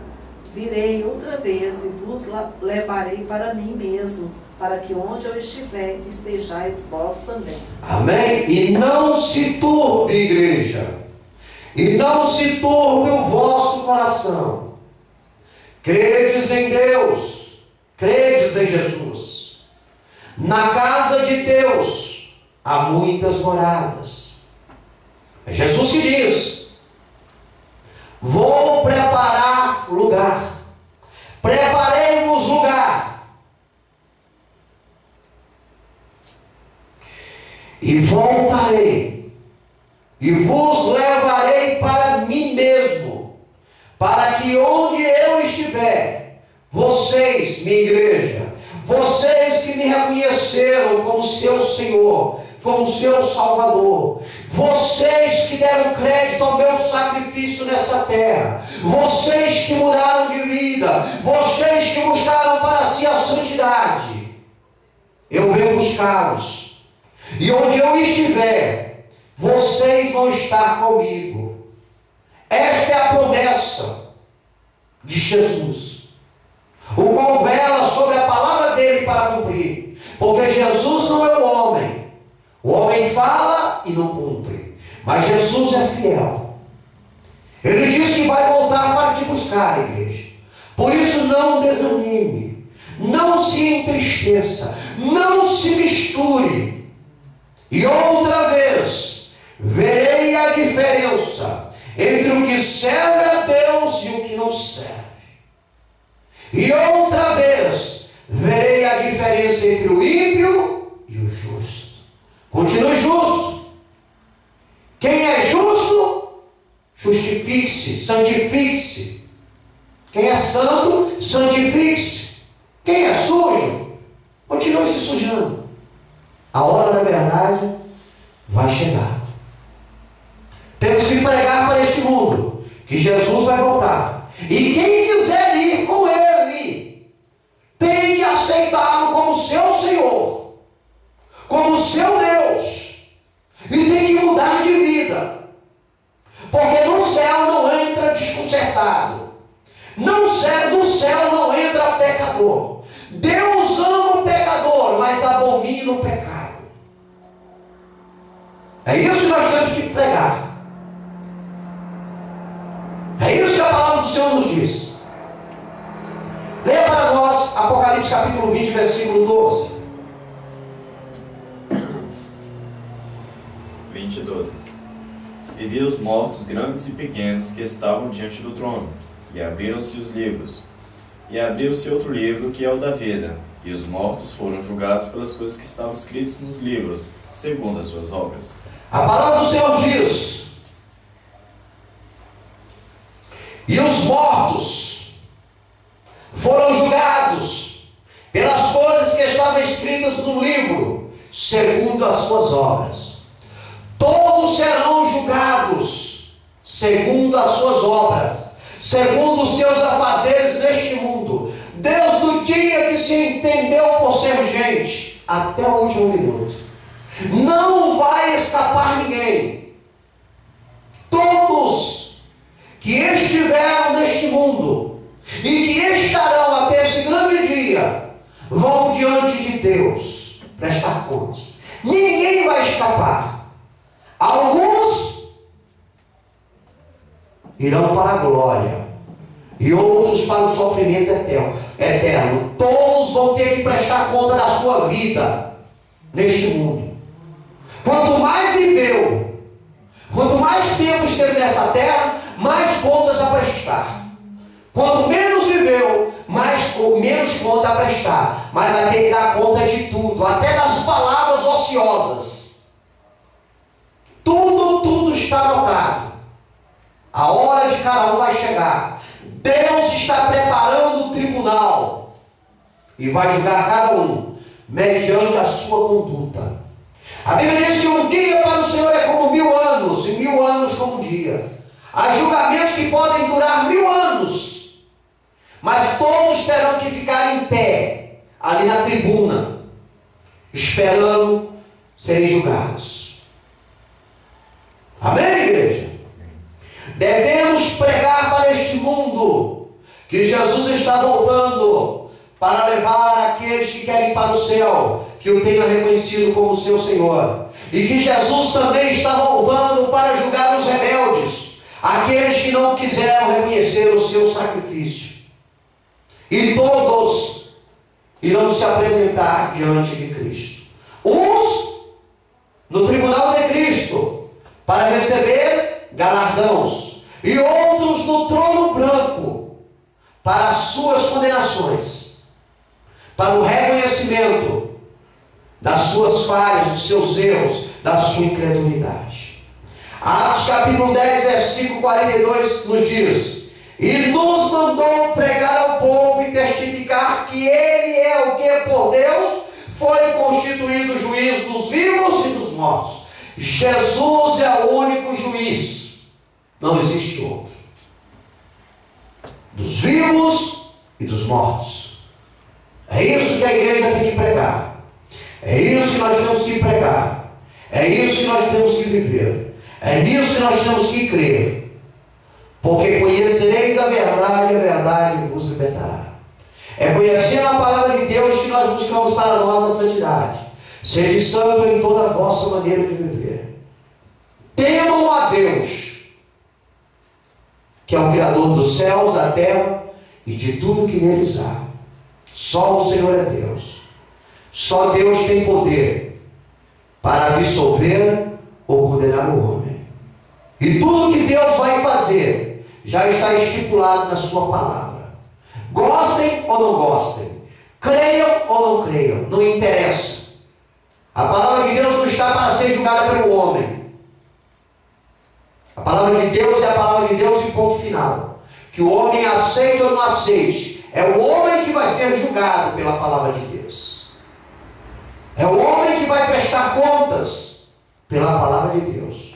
virei outra vez e vos levarei para mim mesmo, para que onde eu estiver, estejais vós também. Amém? E não se turbe, igreja, e não se turbe o vosso coração. Credes em Deus, credes em Jesus. Na casa de Deus há muitas moradas. É Jesus que diz: vou preparar lugar, preparei-vos lugar. E voltarei, e vos levarei para mim mesmo, para que onde eu estiver, vocês, minha igreja, vocês que me reconheceram como seu Senhor, como seu Salvador, vocês que deram crédito ao meu sacrifício nessa terra, vocês que mudaram de vida, vocês que buscaram para si a santidade, eu venho buscá-los. E onde eu estiver, vocês vão estar comigo. Esta é a promessa de Jesus, o qual vela sobre a palavra dele para cumprir. Porque Jesus não é o homem. O homem fala e não cumpre, mas Jesus é fiel. Ele diz que vai voltar para te buscar, igreja. Por isso não desanime, não se entristeça, não se misture. E outra vez verei a diferença entre o que serve a Deus e o que não serve. E outra vez verei a diferença entre o ímpio e o justo. Continue justo. Quem é justo, justifique-se, santifique-se. Quem é santo, santifique-se. Quem é sujo, continue se sujando. A hora da verdade vai chegar. Temos que pregar para este mundo que Jesus vai voltar. E quem quiser ir com Ele, tem que aceitá-lo como seu Senhor, como seu Deus. E tem que mudar de vida. Porque no céu não entra desconcertado. No céu não entra pecador. Deus ama o pecador, mas abomina o pecado. É isso que nós temos que pregar. É isso que a palavra do Senhor nos diz. Leia para nós Apocalipse capítulo 20, versículo 12. 20 e 12. E vi os mortos grandes e pequenos que estavam diante do trono, e abriram-se os livros. E abriu-se outro livro, que é o da vida, E os mortos foram julgados pelas coisas que estavam escritas nos livros, segundo as suas obras. A palavra do Senhor diz: e os mortos foram julgados pelas coisas que estavam escritas no livro, segundo as suas obras. Todos serão julgados segundo as suas obras, segundo os seus afazeres neste mundo. Deus, do dia que se entendeu por ser gente até o último minuto, não vai escapar ninguém. Todos que estiveram neste mundo e que estarão até esse grande dia vão diante de Deus prestar contas. Ninguém vai escapar. Alguns irão para a glória e outros para o sofrimento eterno. Todos vão ter que prestar conta da sua vida neste mundo. Quanto mais viveu, quanto mais tempo esteve nessa terra, mais contas a prestar. Quanto menos viveu, menos conta a prestar. Mas vai ter que dar conta de tudo, até das palavras ociosas. Tudo está anotado. A hora de cada um vai chegar. Deus está preparando o tribunal e vai julgar cada um mediante a sua conduta. A Bíblia diz que um dia para o Senhor é como 1000 anos, e 1000 anos como um dia. Há julgamentos que podem durar 1000 anos, mas todos terão que ficar em pé, ali na tribuna, esperando serem julgados. Amém, igreja? Devemos pregar para este mundo que Jesus está voltando para levar aqueles que querem para o céu, que o tenham reconhecido como seu Senhor, e que Jesus também está voltando para julgar os rebeldes, aqueles que não quiseram reconhecer o seu sacrifício. E todos irão se apresentar diante de Cristo. Uns no tribunal de Cristo para receber galardões, e outros no trono branco para as suas condenações, para o reconhecimento das suas falhas, dos seus erros, da sua incredulidade. Atos capítulo 10, versículo 42 nos diz: e nos mandou pregar ao povo e testificar que Ele é o que por Deus foi constituído juiz dos vivos e dos mortos. Jesus é o único juiz, não existe outro, dos vivos e dos mortos. É isso que a igreja tem que pregar, é isso que nós temos que pregar, é isso que nós temos que viver, é nisso que nós temos que crer, porque conhecereis a verdade e a verdade vos libertará. É conhecendo a palavra de Deus que nós buscamos para nós a santidade. Sede santo em toda a vossa maneira de viver. Temam a Deus, que é o Criador dos céus, da terra e de tudo que neles há. Só o Senhor é Deus. Só Deus tem poder para absolver ou condenar o homem. E tudo que Deus vai fazer já está estipulado na sua palavra. Gostem ou não gostem, creiam ou não creiam, não interessa. A palavra de Deus não está para ser julgada pelo homem. A palavra de Deus é a palavra de Deus e ponto final. Que o homem aceite ou não aceite, é o homem que vai ser julgado pela palavra de Deus. É o homem que vai prestar contas pela palavra de Deus.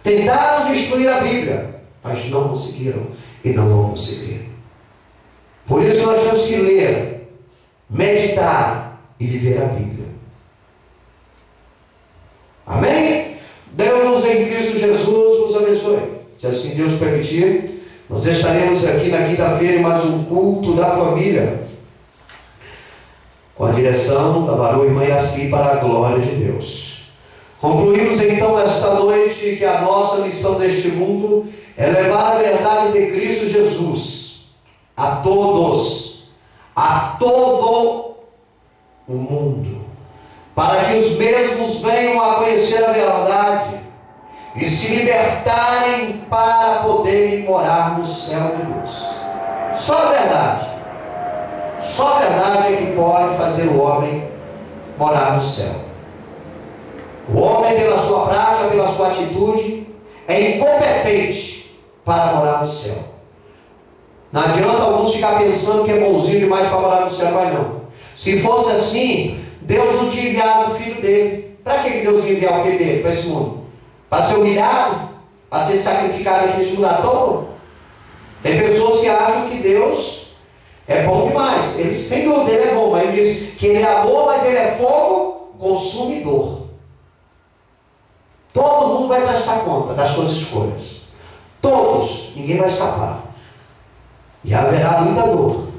Tentaram destruir a Bíblia, mas não conseguiram e não vão conseguir. Por isso nós temos que ler, meditar e viver a Bíblia. Amém? Deus em Cristo Jesus vos abençoe. Se assim Deus permitir, nós estaremos aqui na quinta-feira em mais um culto da família, com a direção da varoa irmã Iraci, para a glória de Deus. Concluímos então esta noite que a nossa missão neste mundo é levar a verdade de Cristo Jesus a todos, a todo o mundo, para que os mesmos venham a conhecer a verdade e se libertarem para poderem morar no céu de Deus. Só a verdade, Só a verdade é que pode fazer o homem morar no céu. O homem, pela sua prática, pela sua atitude, é incompetente para morar no céu. Não adianta alguns ficar pensando que é bonzinho demais para morar no céu, mas não. Se fosse assim, Deus não tinha enviado o filho dele. Para que Deus ia enviar o filho dele para esse mundo? Para ser humilhado? Para ser sacrificado aqui nesse mundo à toa? Tem pessoas que acham que Deus é bom demais. Ele, sem dúvida, ele é bom, mas ele diz que ele é amor, mas ele é fogo consumidor. Todo mundo vai prestar conta das suas escolhas. Todos, ninguém vai escapar. E haverá muita dor.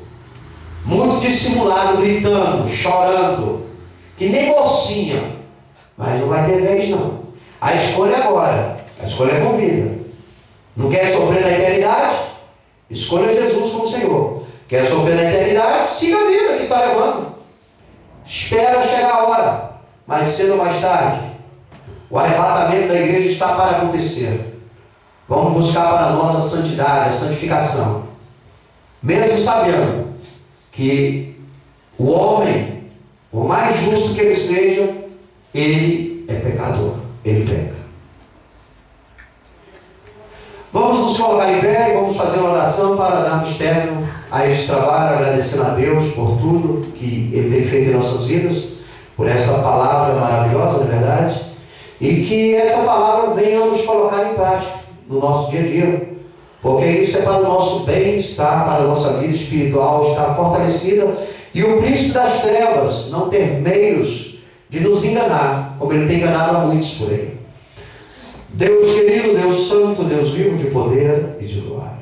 Muito dissimulado, gritando, chorando, que nem mocinha. Mas não vai ter vez não. A escolha é agora. A escolha é com vida. Não quer sofrer na eternidade? Escolha Jesus como Senhor. Quer sofrer na eternidade? Siga a vida que está levando. Espera chegar a hora. Mais cedo ou mais tarde, o arrebatamento da igreja está para acontecer. Vamos buscar para nós a santidade, a santificação. Mesmo sabendo que o homem, por mais justo que ele seja, ele é pecador. Ele peca. Vamos nos colocar em pé e vamos fazer uma oração para darmos término a este trabalho, agradecendo a Deus por tudo que Ele tem feito em nossas vidas, por essa palavra maravilhosa, na verdade, e que essa palavra venha nos colocar em prática no nosso dia a dia, porque isso é para o nosso bem-estar, para a nossa vida espiritual estar fortalecida, e o príncipe das trevas não ter meios de nos enganar, como ele tem enganado a muitos por aí. Deus querido, Deus santo, Deus vivo de poder e de glória.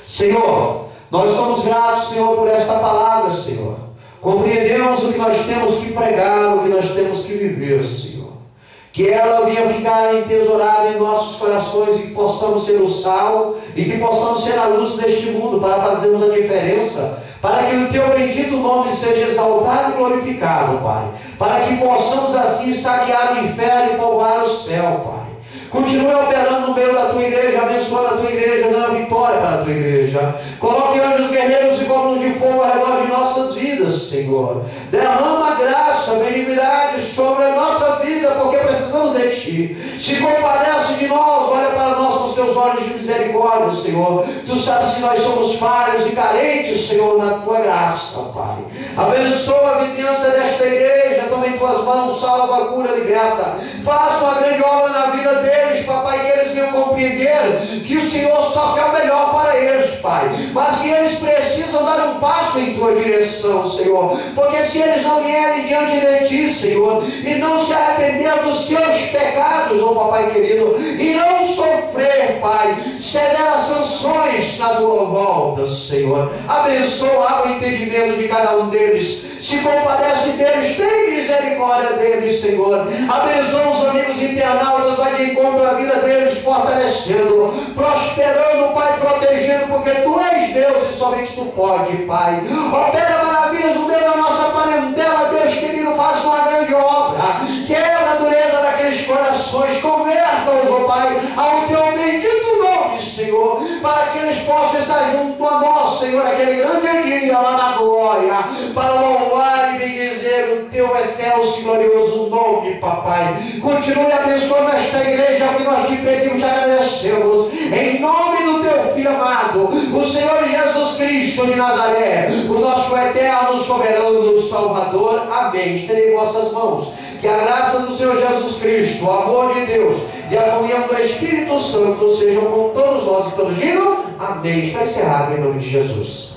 Senhor, nós somos gratos, Senhor, por esta palavra, Senhor. Compreendemos o que nós temos que pregar, o que nós temos que viver, Senhor. Que ela venha ficar entesourada em nossos corações e que possamos ser o sal e que possamos ser a luz deste mundo para fazermos a diferença, para que o Teu bendito nome seja exaltado e glorificado, Pai. Para que possamos assim saquear o inferno e povoar o céu, Pai. Continue operando no meio da Tua igreja, abençoando a Tua igreja, dando a vitória para a Tua igreja. Coloque anjos guerreiros e coluna de fogo ao redor de nossas vidas, Senhor. Derrama graça, benignidade sobre a nossa vida, porque precisamos de Ti. Se compadece de nós, olha para nós com os Teus olhos de misericórdia, Senhor. Tu sabes que nós somos falhos e carentes, Senhor, na Tua graça, Pai. Abençoa a vizinhança desta igreja, toma em Tuas mãos, salva, cura, liberta. Faça uma grande obra na vida deles, Papai, que eles venham compreender que o Senhor só quer o melhor para eles, Pai, mas que eles precisam dar um passo em Tua direção, Senhor, porque se eles não vierem diante de Ti, Senhor, e não se arrepender dos seus pecados, ó Papai querido, e não sofrer, Pai, severas sanções na Tua volta, Senhor. Abençoa, abre o entendimento de cada um deles, se compadece deles, tem misericórdia deles, Senhor. Abençoa os amigos internautas, vai de encontro à vida deles, fortalecendo, prosperando, Pai, protegendo, porque Tu és Deus e somente Tu pode, Pai. Opera maravilhas no meio da nossa parentela, Deus querido, faça uma grande obra, quebra a dureza daqueles corações, converta-os, ó Pai, ao Teu bendito nome, Senhor, para que eles possam estar junto a nós, Senhor, aquele grande dia lá na glória, para louvar e bendizer o Teu excelso e glorioso nome, Papai. Continue abençoando esta igreja, que nós Te pedimos e agradecemos, em nome do Teu Filho amado, o Senhor Jesus Cristo de Nazaré, o nosso eterno, soberano Salvador. Amém. Estarei em vossas mãos. Que a graça do Senhor Jesus Cristo, o amor de Deus e a comunhão do Espírito Santo sejam com todos nós e todos digam amém. Está encerrado em nome de Jesus.